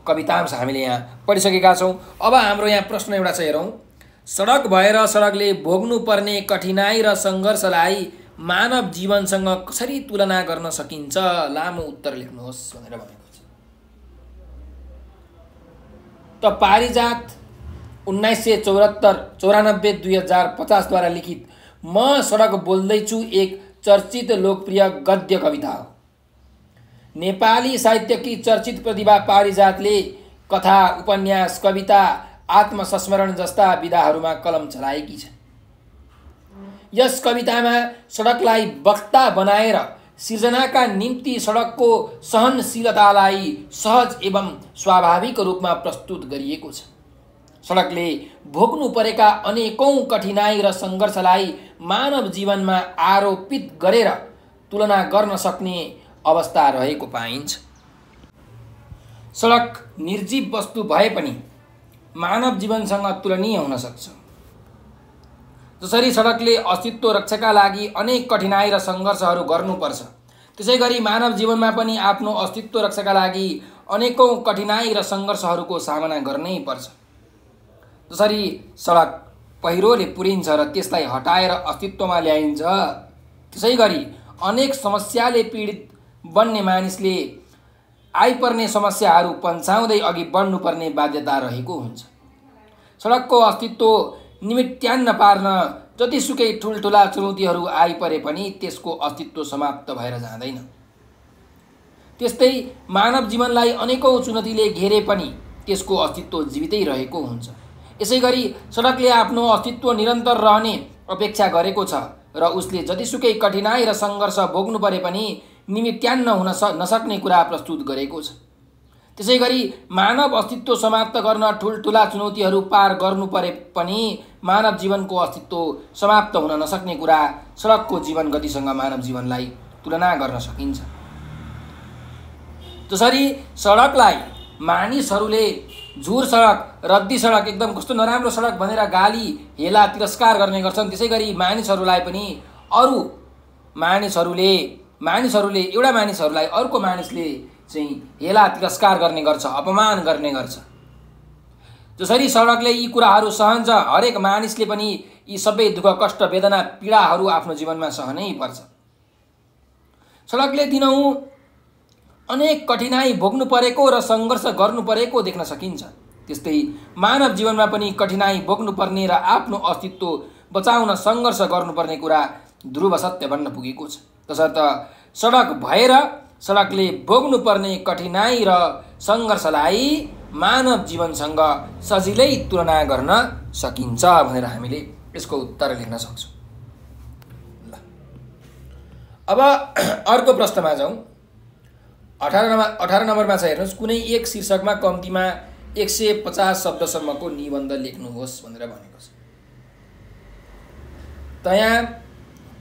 कवितांश हामीले यहाँ पढिसकेका छौँ। अब हाम्रो यहाँ प्रश्न एउटा छ, हेरौँ। सडक भएर सडकले भोग्नुपर्ने कठिनाई र सङ्घर्षलाई मानव जीवनसँग कसरी तुलना गर्न सकिन्छ? लामो उत्तर लेख्नुहोस् भनेर भनेको छ। त पारिजात 1994-2050 द्वारा लिखित म सडक बोल्दैछु एक चर्चित लोकप्रिय गद्य कविता हो। नेपाली साहित्यकी चर्चित प्रतिभा पारिजातले कथा, उपन्यास, कविता, आत्मसंस्मरण जस्ता विधाहरूमा कलम चलाएकी छ। यस कवितामा सडकलाई वक्ता बनाएर सिर्जनाका निम्ति सडकको सहनशीलतालाई सहज एवं स्वाभाविक रूपमा प्रस्तुत गरिएको छ। सडकले भोग्नु परेका अनेकौं कठिनाई र सङ्घर्षलाई मानव जीवनमा आरोपित गरेर तुलना गर्न सक्ने अवस्था रहेको पाइन्छ। सडक निर्जीव वस्तु भए पनि मानव जीवनसँग तुलनीय हुन सक्छ। जसरी सडकले अस्तित्व रक्षाका लागि अनेक कठिनाई र सङ्घर्षहरू गर्नुपर्छ, त्यसै गरी मानव जीवनमा पनि आफ्नो अस्तित्व रक्षाका लागि अनेकौं कठिनाई र सङ्घर्षहरूको सामना गर्नै पर्छ। जसरी सडक पहिरोले पुरिन्छ र त्यसलाई हटाएर अस्तित्वमा ल्याइन्छ, त्यसै गरी अनेक समस्याले पीडित बन्ने मानिसले आइपर्ने समस्याहरू पन्छाउँदै अघि बढ्नुपर्ने बाध्यता रहेको हुन्छ। सडकको अस्तित्व निमित्यान्न पार्न जतिसुकै ठुल्ठुला चुनौतीहरू आइपरे पनि त्यसको अस्तित्व समाप्त भएर जाँदैन। त्यस्तै मानव जीवनलाई अनेकौं चुनौतीले घेरे पनि त्यसको अस्तित्व जीवितै रहेको हुन्छ। यसै गरी सडकले आफ्नो अस्तित्व निरन्तर रहने अपेक्षा गरेको छ र उसले जतिसुकै कठिनाई र सङ्घर्ष भोग्नु परे पनि निमित्यान्न हुन नसक्ने कुरा प्रस्तुत गरेको छ। त्यसै गरी मानव अस्तित्व समाप्त गर्न ठुल्ठुला चुनौतीहरू पार गर्नु परे पनि मानव जीवनको अस्तित्व समाप्त हुन नसक्ने कुरा सडकको जीवन गतिसँग मानव जीवनलाई तुलना गर्न सकिन्छ। जसरी सडकलाई मानिसहरूले झुर सडक, रद्दी सडक, एकदम कस्तो नराम्रो सडक भनेर गाली हेला तिरस्कार गर्ने गर्छन्, त्यसै गरी मानिसहरूलाई पनि अरू मानिसहरूले एउटा मानिसहरूलाई अर्को मानिसले चाहिँ हेला तिरस्कार गर्ने गर्छ, अपमान गर्ने गर्छ। जसरी सडकले यी कुराहरू सहन्छ, हरेक मानिसले पनि यी सबै दुःख, कष्ट, वेदना, पीडाहरू आफ्नो जीवनमा सहनै पर्छ। सडकले दिनहुँ अनेक कठिनाई भोग्नु परेको र सङ्घर्ष गर्नु परेको देख्न सकिन्छ। त्यस्तै मानव जीवनमा पनि कठिनाई भोग्नु पर्ने र आफ्नो अस्तित्व बचाउन सङ्घर्ष गर्नुपर्ने कुरा ध्रुव सत्य बन्न पुगेको छ। तसर्थ सडक भएर सडकले भोग्नु पर्ने कठिनाई र सङ्घर्षलाई मानव जीवनसँग सजिलै तुलना गर्न सकिन्छ भनेर हामीले यसको उत्तर लेख्न सक्छौँ। अब अर्को प्रश्नमा जाउँ। 18 नम्बरमा छ, हेर्नुहोस्। कुनै एक शीर्षकमा कम्तीमा 150 शब्दसम्मको निबन्ध लेख्नुहोस् भनेर भनेको छ। त्यहाँ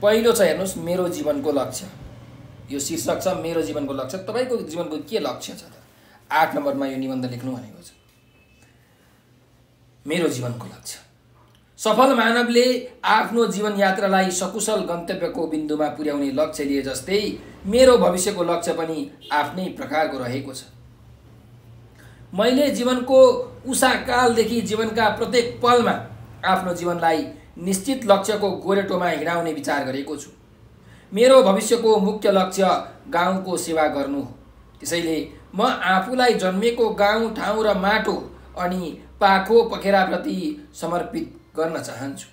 पहिलो छ, हेर्नुहोस्, मेरो जीवनको लक्ष्य। यो शीर्षक छ मेरो जीवनको लक्ष्य। तपाईँको जीवनको के लक्ष्य छ त? 8 नम्बरमा यो निबन्ध लेख्नु भनेको छ। मेरो जीवनको लक्ष्य। सफल मानवले आफ्नो जीवन यात्रालाई सकुशल गन्तव्यको बिन्दुमा पुर्याउने लक्ष्य लिए जस्तै मेरो भविष्यको लक्ष्य पनि आफ्नै प्रकारको रहेको छ। मैले जीवनको उषाकालदेखि जीवनका प्रत्येक पलमा आफ्नो जीवनलाई निश्चित लक्ष्यको गोरेटोमा हिँडाउने विचार गरेको छु। मेरो भविष्यको मुख्य लक्ष्य गाउँको सेवा गर्नु हो। त्यसैले म आफूलाई जन्मेको गाउँ ठाउँ र माटो अनि पाखो पखेराप्रति समर्पित गर्न चाहन्छु।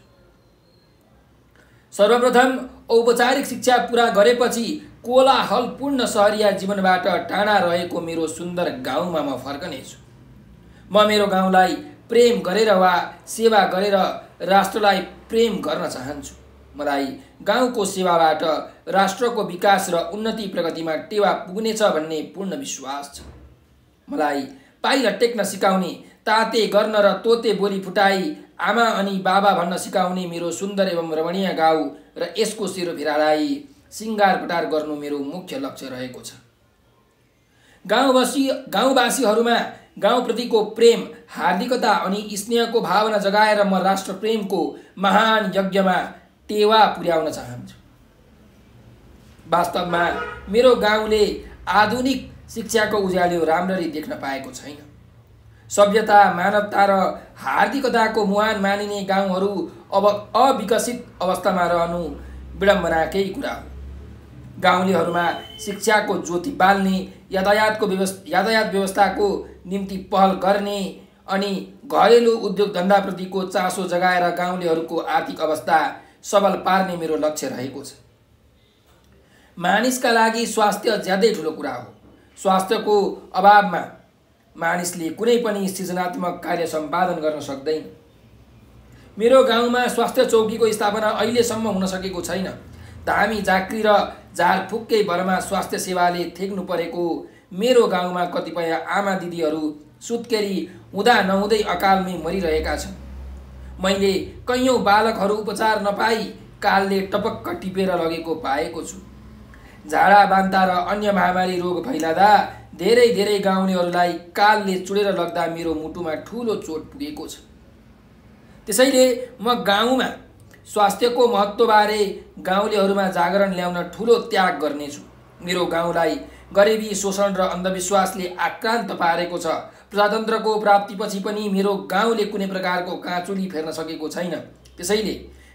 सर्वप्रथम औपचारिक शिक्षा पुरा गरेपछि कोलाहलपूर्ण सहरिया जीवनबाट टाढा रहेको मेरो सुन्दर गाउँमा म फर्कनेछु। म मेरो गाउँलाई प्रेम गरेर वा सेवा गरेर राष्ट्रलाई प्रेम गर्न चाहन्छु। मलाई गाउँको सेवाबाट राष्ट्रको विकास र उन्नति प्रगतिमा टेवा पुग्नेछ भन्ने पूर्ण विश्वास छ। मलाई पाइला टेक्न सिकाउने, ताते गर्न र तोते बोली फुटाई आमा अनि बाबा भन्न सिकाउने मेरो सुन्दर एवं रमणीय गाउँ र यसको सेरोफेरालाई सिङ्गार पटार गर्नु मेरो मुख्य लक्ष्य रहेको छ। गाउँवासीहरूमा गाउँप्रतिको प्रेम, हार्दिकता अनि स्नेहको भावना जगाएर म राष्ट्र प्रेमको महान यज्ञमा टेवा पुर्याउन चाहन्छु। वास्तवमा मेरो गाउँले आधुनिक शिक्षाको उज्यालो राम्ररी देख्न पाएको छैन। सभ्यता, मानवता र हार्दिकताको मुहान मानिने गाउँहरू अब अविकसित अवस्थामा रहनु विडम्बनाकै कुरा हो। गाउँलेहरूमा शिक्षाको ज्योति बाल्ने, यातायात व्यवस्थाको निम्ति पहल गर्ने अनि घरेलु उद्योग धन्दाप्रतिको चासो जगाएर गाउँलेहरूको आर्थिक अवस्था सबल पार्ने मेरो लक्ष्य रहेको छ। मानिसका लागि स्वास्थ्य ज्यादै ठुलो कुरा हो। स्वास्थ्यको अभावमा मानिसले कुनै पनि सृजनात्मक कार्य सम्पादन गर्न सक्दैन। मेरो गाउँमा स्वास्थ्य चौकीको स्थापना अहिलेसम्म हुन सकेको छैन। धामी झाँक्री र झारफुक्कै भरमा स्वास्थ्य सेवाले थेग्नु परेको मेरो गाउँमा कतिपय आमा दिदीहरू सुत्केरी हुँदा नहुँदै अकालमै मरिरहेका छन्। मैले कैयौँ बालकहरू उपचार नपाई कालले टपक्क टिपेर लगेको पाएको छु। झाडा बान्ता र अन्य महामारी रोग फैलादा धेरै गाउँलेहरूलाई कालले चुडेर लग्दा मेरो मुटुमा ठुलो चोट पुगेको छ। त्यसैले म गाउँमा स्वास्थ्यको महत्त्वबारे गाउँलेहरूमा जागरण ल्याउन ठुलो त्याग गर्नेछु। मेरो गाउँलाई गरिबी, शोषण र अन्धविश्वासले आक्रान्त पारेको छ। प्रजातन्त्रको प्राप्तिपछि पनि मेरो गाउँले कुनै प्रकारको काँचुली फेर्न सकेको छैन। त्यसैले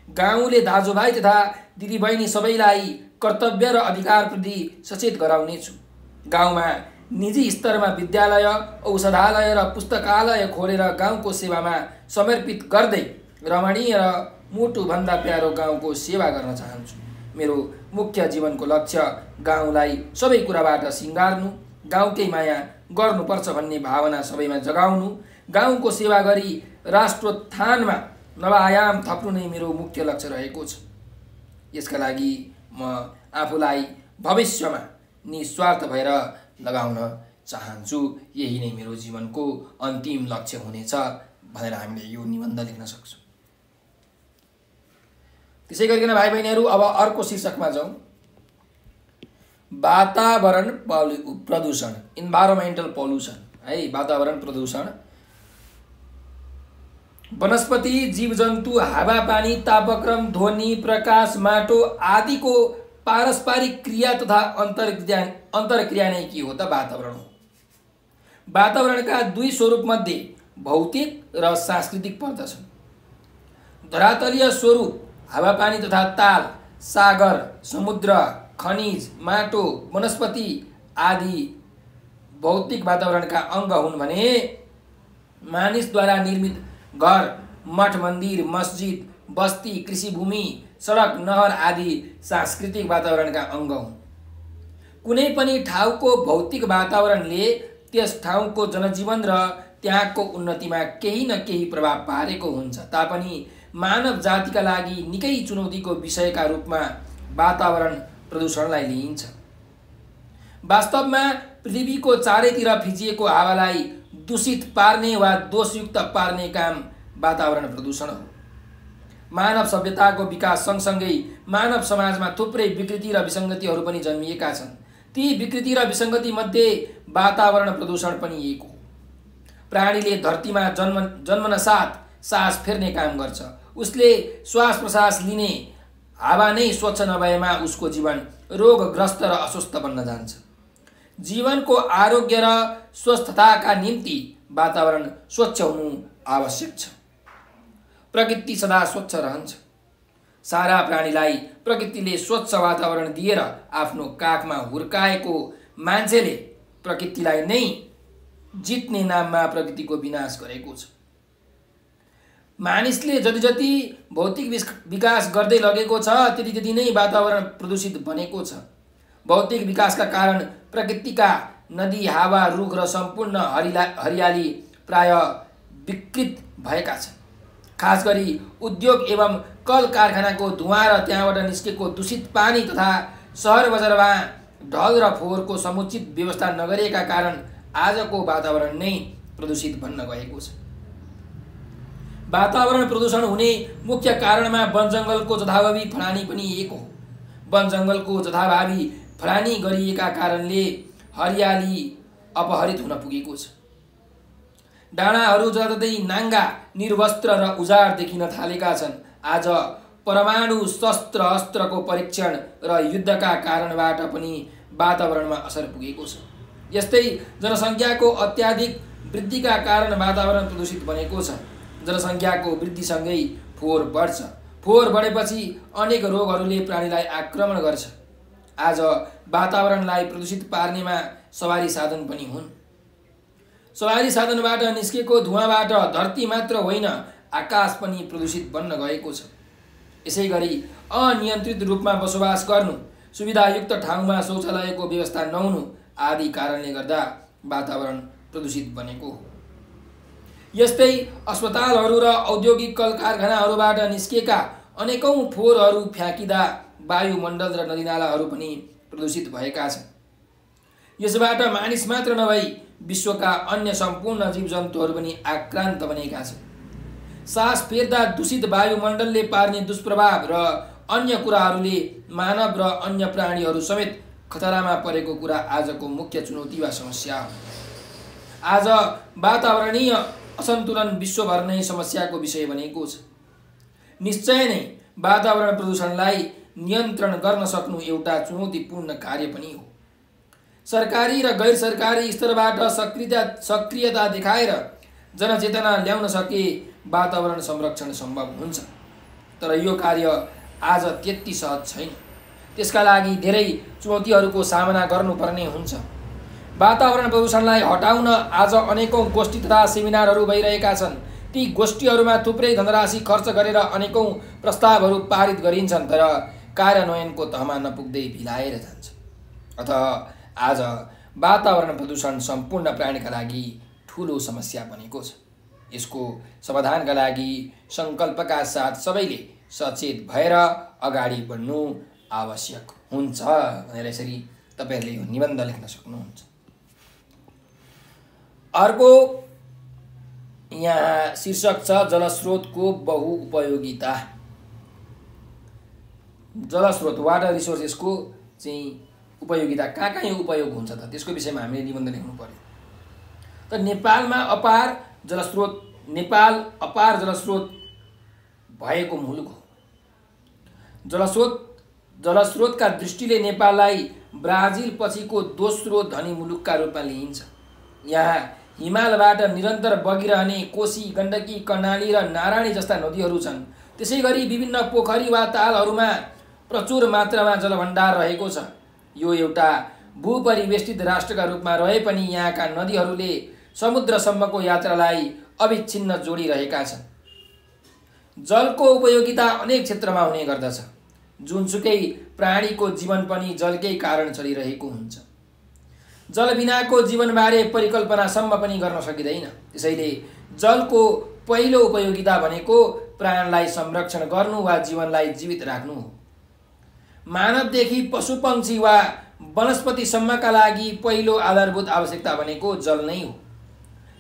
गाउँले दाजुभाइ तथा दिदीबहिनी सबैलाई कर्तव्य र अधिकारप्रति सचेत गराउनेछु। गाउँमा निजी स्तरमा विद्यालय, औषधालय र पुस्तकालय खोलेर गाउँको सेवामा समर्पित गर्दै रमणीय र मुटुभन्दा प्यारो गाउँको सेवा गर्न चाहन्छु। मेरो मुख्य जीवनको लक्ष्य गाउँलाई सबै कुराबाट सिँगार्नु, गाउँकै माया गर्नुपर्छ भन्ने भावना सबैमा जगाउनु, गाउँको सेवा गरी राष्ट्रोत्थानमा नवायाम थप्नु नै मेरो मुख्य लक्ष्य रहेको छ। यसका लागि म आफूलाई भविष्यमा निस्वार्थ भएर लगाउन चाहन्छु। यही नै मेरो जीवनको अन्तिम लक्ष्य हुनेछ भनेर हामीले यो निबन्ध लेख्न सक्छौँ। त्यसै गरिकन भाइ बहिनीहरू, अब अर्को शीर्षकमा जाउँ। वातावरण प्रदूषण, इन्भाइरोमेन्टल पोल्युसन है। वातावरण प्रदूषण वनस्पति, जीवजन्तु, हावापानी, तापक्रम, ध्वनि, प्रकाश, माटो आदिको पारस्परिक क्रिया तथा अन्तर्क्रिया नै के हो त? वातावरण हो। वातावरणका दुई स्वरूपमध्ये भौतिक र सांस्कृतिक पर्दछन्। धरातलीय स्वरूप हावापानी तथा ताल, सागर, समुद्र, खनिज, माटो, वनस्पति आदि भौतिक वातावरणका अङ्ग हुन् भने मानिसद्वारा निर्मित घर, मठ मन्दिर, मस्जिद, बस्ती, कृषिभूमि, सडक, नहर आदि सांस्कृतिक वातावरणका अङ्ग हुन्। कुनै पनि ठाउँको भौतिक वातावरणले त्यस ठाउँको जनजीवन र त्यहाँको उन्नतिमा केही न केही प्रभाव पारेको हुन्छ तापनि मानव जातिका लागि निकै चुनौतीको विषयका रूपमा वातावरण प्रदूषणलाई लिइन्छ। वास्तवमा पृथ्वीको चारैतिर फिजिएको हावालाई दूषित पार्ने वा दोषयुक्त पार्ने काम वातावरण प्रदूषण हो। मानव सभ्यताको विकास सँगसँगै मानव समाजमा थुप्रै विकृति र विसङ्गतिहरू पनि जन्मिएका छन्। ती विकृति र विसङ्गति मध्ये वातावरण प्रदूषण पनि एक हो। प्राणीले धरतीमा जन्मन साथ सास फेर्ने काम गर्छ। उसले श्वास प्रश्वास लिने हावा नै स्वच्छ नभएमा उसको जीवन रोगग्रस्त र अस्वस्थ बन्न जान्छ। जीवनको आरोग्य र स्वस्थताका निम्ति वातावरण स्वच्छ हुनु आवश्यक छ। प्रकृति सदा स्वच्छ रहन्छ। सारा प्राणीलाई प्रकृतिले स्वच्छ वातावरण दिएर आफ्नो काखमा हुर्काएको मान्छेले प्रकृतिलाई नै जित्ने नाममा प्रकृतिको विनाश गरेको छ। मानिसले जति भौतिक विकास गर्दै लगेको छ त्यति नै वातावरण प्रदूषित बनेको छ। भौतिक विकासका कारण प्रकृतिका नदी, हावा, रुख र सम्पूर्ण हरियाली प्राय विकृत भएका छन्। खास गरी उद्योग एवं कल कारखानाको धुवाँ र त्यहाँबाट निस्केको दूषित पानी तथा सहर बजारमा ढल र फोहोरको समुचित व्यवस्था नगरेका कारण आजको वातावरण नै प्रदूषित बन्न गएको छ। वातावरण प्रदूषण हुने मुख्य कारणमा वनजङ्गलको जथाभावी फलानी पनि एक हो। वनजङ्गलको जथाभावी फलानी गरिएका कारणले हरियाली अपहरित हुन पुगेको छ। डाँडाहरू जताततै नाङ्गा, निर्वस्त्र र उजाड देखिन थालेका छन्। आज परमाणु शस्त्र अस्त्रको परीक्षण र युद्धका कारणबाट पनि वातावरणमा असर पुगेको छ। यस्तै जनसङ्ख्याको अत्याधिक वृद्धिका कारण वातावरण प्रदूषित बनेको छ। जनसङ्ख्याको वृद्धिसँगै फोहोर बढ्छ। फोहोर बढेपछि अनेक रोगहरूले प्राणीलाई आक्रमण गर्छ। आज वातावरणलाई प्रदूषित पार्नेमा सवारी साधन पनि हुन्। सवारी साधनबाट निस्केको धुवाँबाट धरती मात्र होइन आकाश पनि प्रदूषित बन्न गएको छ। यसै गरी अनियन्त्रित रूपमा बसोबास गर्नु, सुविधायुक्त ठाउँमा शौचालयको व्यवस्था नहुनु आदि कारणले गर्दा वातावरण प्रदूषित बनेको हो। यस्तै अस्पतालहरू र औद्योगिक कल कारखानाहरूबाट निस्केका अनेकौं फोहोरहरू फ्याँकिँदा वायुमण्डल र नदीनालाहरू पनि प्रदूषित भएका छन्। यसबाट मानिस मात्र नभई विश्वका अन्य सम्पूर्ण जीवजन्तुहरू पनि आक्रान्त बनेका छन्। सास फेर्दा दूषित वायुमण्डलले पार्ने दुष्प्रभाव र अन्य कुराहरूले मानव र अन्य प्राणीहरू समेत खतरामा परेको कुरा आजको मुख्य चुनौती वा समस्या हो। आज वातावरणीय असन्तुलन विश्वभर नै समस्याको विषय बनेको छ। निश्चय नै वातावरण प्रदूषणलाई नियन्त्रण गर्न सक्नु एउटा चुनौतीपूर्ण कार्य पनि हो। सरकारी र गैर सरकारी स्तरबाट सक्रियता देखाएर जनचेतना ल्याउन सके वातावरण संरक्षण सम्भव हुन्छ। तर यो कार्य आज त्यति सहज छैन। त्यसका लागि धेरै चुनौतीहरूको सामना गर्नुपर्ने हुन्छ। वातावरण प्रदूषणलाई हटाउन आज अनेकौं गोष्ठी तथा सेमिनारहरू भइरहेका छन्। ती गोष्ठीहरूमा थुप्रै धनराशि खर्च गरेर अनेकौं प्रस्तावहरू पारित गरिन्छन्, तर कार्यान्वयनको तहमा नपुग्दै भिलाएर जान्छ। अतः आज वातावरण प्रदूषण सम्पूर्ण प्राणीका लागि ठूलो समस्या बनेको छ। यसको समाधानका लागि संकल्पका साथ सबैले सचेत भएर अगाडि बढ्नु आवश्यक हुन्छ भनेर यसरी तपाईहरुले यो निबन्ध लेख्न सक्नुहुन्छ। अर्को यहाँ शीर्षक छ जलस्रोतको बहुउपयोगिता। जलस्रोत वाटर रिसोर्सेसको चाहिँ उपयोगिता कहाँ उपयोग हुन्छ त त्यसको विषयमा हामीले निबन्ध लेख्नु पर्यो। त नेपाल अपार जलस्रोत भएको मुलुक हो। जलस्रोतका दृष्टिले नेपाललाई ब्राजिल पछिको दोस्रो धनी मुलुकका रूपमा लिइन्छ। यहाँ हिमालबाट निरन्तर बगिरहने कोशी, गण्डकी, कर्णाली र नारायणी जस्ता नदीहरू छन्। त्यसैगरी विभिन्न पोखरी वा तालहरूमा प्रचुर मात्रामा जलभण्डार रहेको छ। यो एउटा भूपरिवेष्टित राष्ट्रका रूपमा रहे पनि यहाँका नदीहरूले समुद्रसम्मको यात्रालाई अविच्छिन्न जोडिरहेका छन्। जलको उपयोगिता अनेक क्षेत्रमा हुने गर्दछ। जुनसुकै प्राणीको जीवन पनि जलकै कारण चलिरहेको हुन्छ। जल बिनाको जीवनबारे परिकल्पनासम्म पनि गर्न सकिँदैन। त्यसैले जलको पहिलो उपयोगिता भनेको प्राणलाई संरक्षण गर्नु वा जीवनलाई जीवित राख्नु हो। मानवदेखि पशुपक्षी वा वनस्पतिसम्मका लागि पहिलो आधारभूत आवश्यकता भनेको जल नै हो।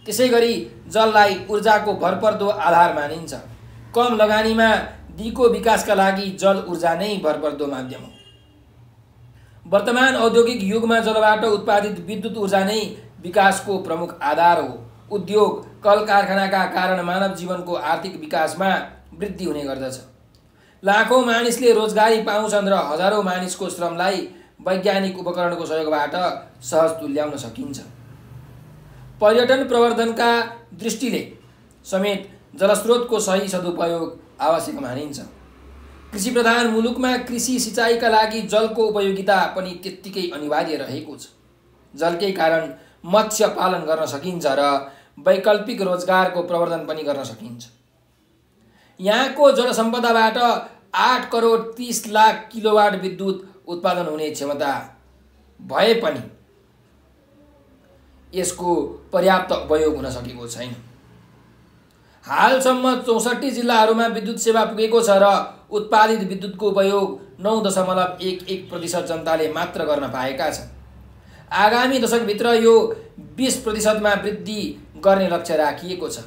त्यसैगरी जललाई ऊर्जाको भरपर्दो आधार मानिन्छ। कम लगानीमा दिगो विकासका लागि जल ऊर्जा नै भरपर्दो माध्यम हो। वर्तमान औद्योगिक युगमा जलबाट उत्पादित विद्युत ऊर्जा नै विकासको प्रमुख आधार हो। उद्योग कल कारखानाका कारण मानव जीवनको आर्थिक विकासमा वृद्धि हुने गर्दछ। लाखौं मानिसले रोजगारी पाउँछन् र हजारौं मानिसको श्रमलाई वैज्ञानिक उपकरणको सहयोगबाट सहज तुल्याउन सकिन्छ। पर्यटन प्रवर्धनका दृष्टिले समेत जलस्रोतको सही सदुपयोग आवश्यक मानिन्छ। कृषि प्रधान मुलुकमा कृषि सिँचाइका लागि जलको उपयोगिता पनि त्यत्तिकै अनिवार्य रहेको छ। जलकै कारण मत्स्य पालन गर्न सकिन्छ र वैकल्पिक रोजगारको प्रवर्धन पनि गर्न सकिन्छ। यहाँको जलसम्पदाबाट 8 करोड 30 लाख किलोवाट विद्युत उत्पादन हुने क्षमता भए पनि यसको पर्याप्त उपयोग हुन सकेको छैन। हालसम्म 64 जिल्लाहरूमा विद्युत सेवा पुगेको छ र उत्पादित विद्युतको उपयोग 9.11% जनताले मात्र गर्न पाएका छन्। आगामी दशकभित्र यो 20%मा वृद्धि गर्ने लक्ष्य राखिएको छ।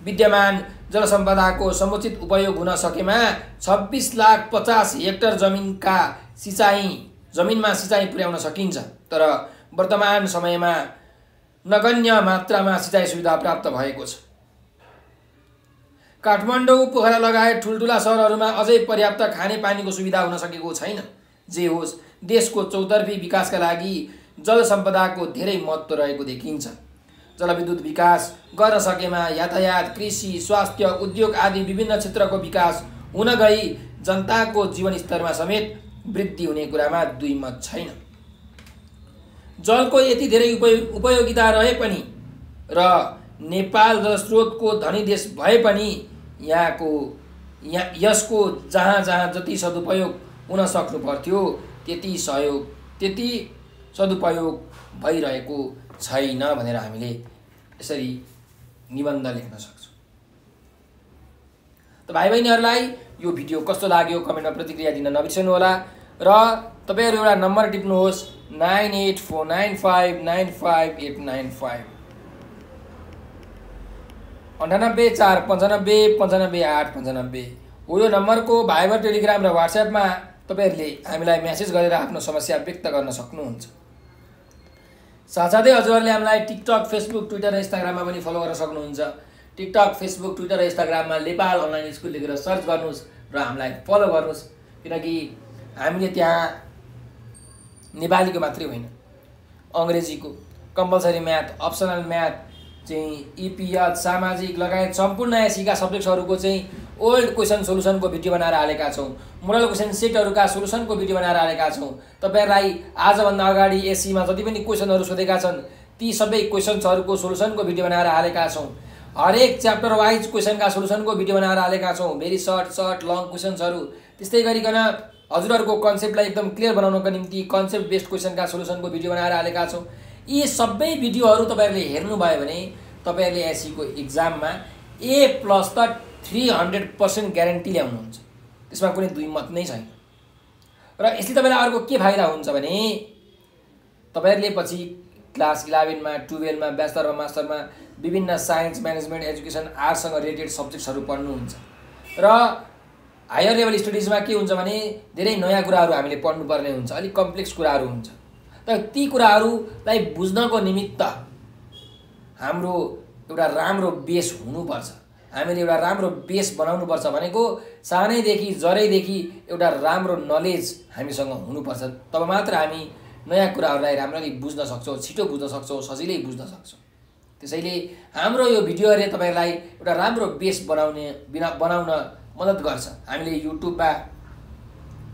विद्यमान जलसम्पदाको समुचित उपयोग हुन सकेमा 26,50,000 हेक्टर जमिनमा सिँचाइ पुर्याउन सकिन्छ। तर वर्तमान समयमा नगण्य मात्रामा सिँचाइ सुविधा प्राप्त भएको छ। काठमाडौँ पोखरा लगायत ठुल्ठुला सहरहरूमा अझै पर्याप्त खानेपानीको सुविधा हुन सकेको छैन। जे होस्, देशको चौतर्फी विकासका लागि जल सम्पदाको धेरै महत्त्व रहेको देखिन्छ। जलविद्युत विकास गर्न सकेमा यातायात, कृषि, स्वास्थ्य, उद्योग आदि विभिन्न क्षेत्रको विकास हुन गई जनताको जीवनस्तरमा समेत वृद्धि हुने कुरामा दुई मत छैन। जलको यति धेरै उपयोगिता रहे पनि र नेपाल जलस्रोतको धनी देश भए पनि यसको जहाँ जहाँ जति सदुपयोग हुन सक्नु पर्थ्यो त्यति सदुपयोग भइरहेको छैन भनेर हामीले यसरी निबन्ध लेख्न सक्छौँ। त भाइ बहिनीहरूलाई यो भिडियो कस्तो लाग्यो कमेन्टमा प्रतिक्रिया दिन नबिर्सनुहोला र तपाईहरु एउटा नम्बर टिप्नुहोस् 9849595895 9849595895 हो यो नम्बरको भाइबर, टेलिग्राम र व्हाट्सएपमा तपाईहरुले हामीलाई मेसेज गरेर आफ्नो समस्या व्यक्त गर्न सक्नुहुन्छ। साथसाथै हजुरहरूले हामीलाई टिकटक, फेसबुक, ट्विटर र इन्स्टाग्राममा पनि फलो गर्न सक्नुहुन्छ। टिकटक, फेसबुक, ट्विटर र इन्स्टाग्राममा नेपाल अनलाइन स्कुल लेखेर सर्च गर्नुहोस् र हामीलाई फलो गर्नुहोस्, किनकि हामीले त्यहाँ नेपालीको मात्रै होइन, अङ्ग्रेजीको, कम्पलसरी म्याथ, अप्सनल म्याथ चाहिँ इपिएच, सामाजिक लगायत सम्पूर्ण एसीका सब्जेक्ट्सहरूको चाहिँ ओल्ड क्वेसन सोलुसनको भिडियो बनाएर हालेका छौँ। मोडल क्वेसन सेटहरूका सोलुसनको भिडियो बनाएर हालेका छौँ। तपाईहरुलाई आजभन्दा अगाडि एसीमा जति पनि क्वेसनहरू सोधेका छन् ती सबै क्वेसन्सहरूको सोलुसनको भिडियो बनाएर हालेका छौँ। हरेक च्याप्टर वाइज क्वेसनका सोलुसनको भिडियो बनाएर हालेका छौँ। भेरी सर्ट लङ क्वेसन्सहरू। त्यस्तै गरिकन हजुरहरूको कन्सेप्टलाई एकदम क्लियर बनाउनको निम्ति कन्सेप्ट बेस्ड क्वेसनका सोलुसनको भिडियो बनाएर हालेका छौँ। यी सबै भिडियोहरू तपाईहरुले हेर्नुभयो भने तपाईहरुले एसीको एक्जाममा A+ त 300% ग्यारेन्टी ल्याउनुहुन्छ। त्यसमा कुनै दुई मत नै छैन। र यसले तपाईलाई अर्को के फाइदा हुन्छ भने तपाईहरुले पछि क्लास 11 मा, 12 मा, ब्याचलरमा, मास्टरमा विभिन्न साइन्स, म्यानेजमेन्ट, एजुकेसन, आर्ट्ससँग रिलेटेड सब्जेक्ट्सहरू पढ्नुहुन्छ र हायर लेभल स्टडिजमा के हुन्छ भने धेरै नयाँ कुराहरू हामीले पढ्नुपर्ने हुन्छ, अलिक कम्प्लेक्स कुराहरू हुन्छ। तर ती कुराहरूलाई बुझ्नको निमित्त हाम्रो एउटा राम्रो बेस हुनुपर्छ। हामीले एउटा राम्रो बेस बनाउनुपर्छ भनेको सानैदेखि जरैदेखि एउटा राम्रो नलेज हामीसँग हुनुपर्छ। तब मात्र हामी नयाँ कुराहरूलाई राम्ररी बुझ्न सक्छौँ, छिटो बुझ्न सक्छौँ, सजिलै बुझ्न सक्छौँ। त्यसैले हाम्रो यो भिडियोहरूले तपाईहरुलाई एउटा राम्रो बेस बनाउन मद्दत गर्छ। हामीले युट्युबमा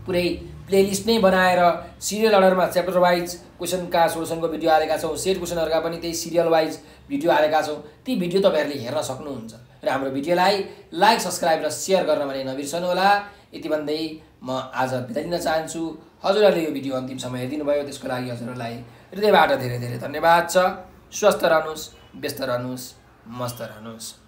पुरै प्लेलिस्ट नै बनाएर सिरियल अर्डरमा च्याप्टर वाइज क्वेसनका सोलुसनको भिडियो हालेका छौँ। सेट क्वेसनहरूका पनि त्यही सिरियल वाइज भिडियो हालेका छौँ। ती भिडियो तपाईहरुले हेर्न सक्नुहुन्छ र हाम्रो भिडियोलाई लाइक, सब्स्क्राइब र शेयर गर्न भने नबिर्सनुहोला। यति भन्दै म आज बिदा दिन चाहन्छु। हजुरहरूले यो भिडियो अन्तिमसम्म हेरिदिनु भयो त्यसको लागि हजुरहरूलाई हृदयबाट धेरै धेरै धन्यवाद छ। स्वस्थ रहनुहोस्, व्यस्त रहनुहोस्, मस्त रहनुहोस्।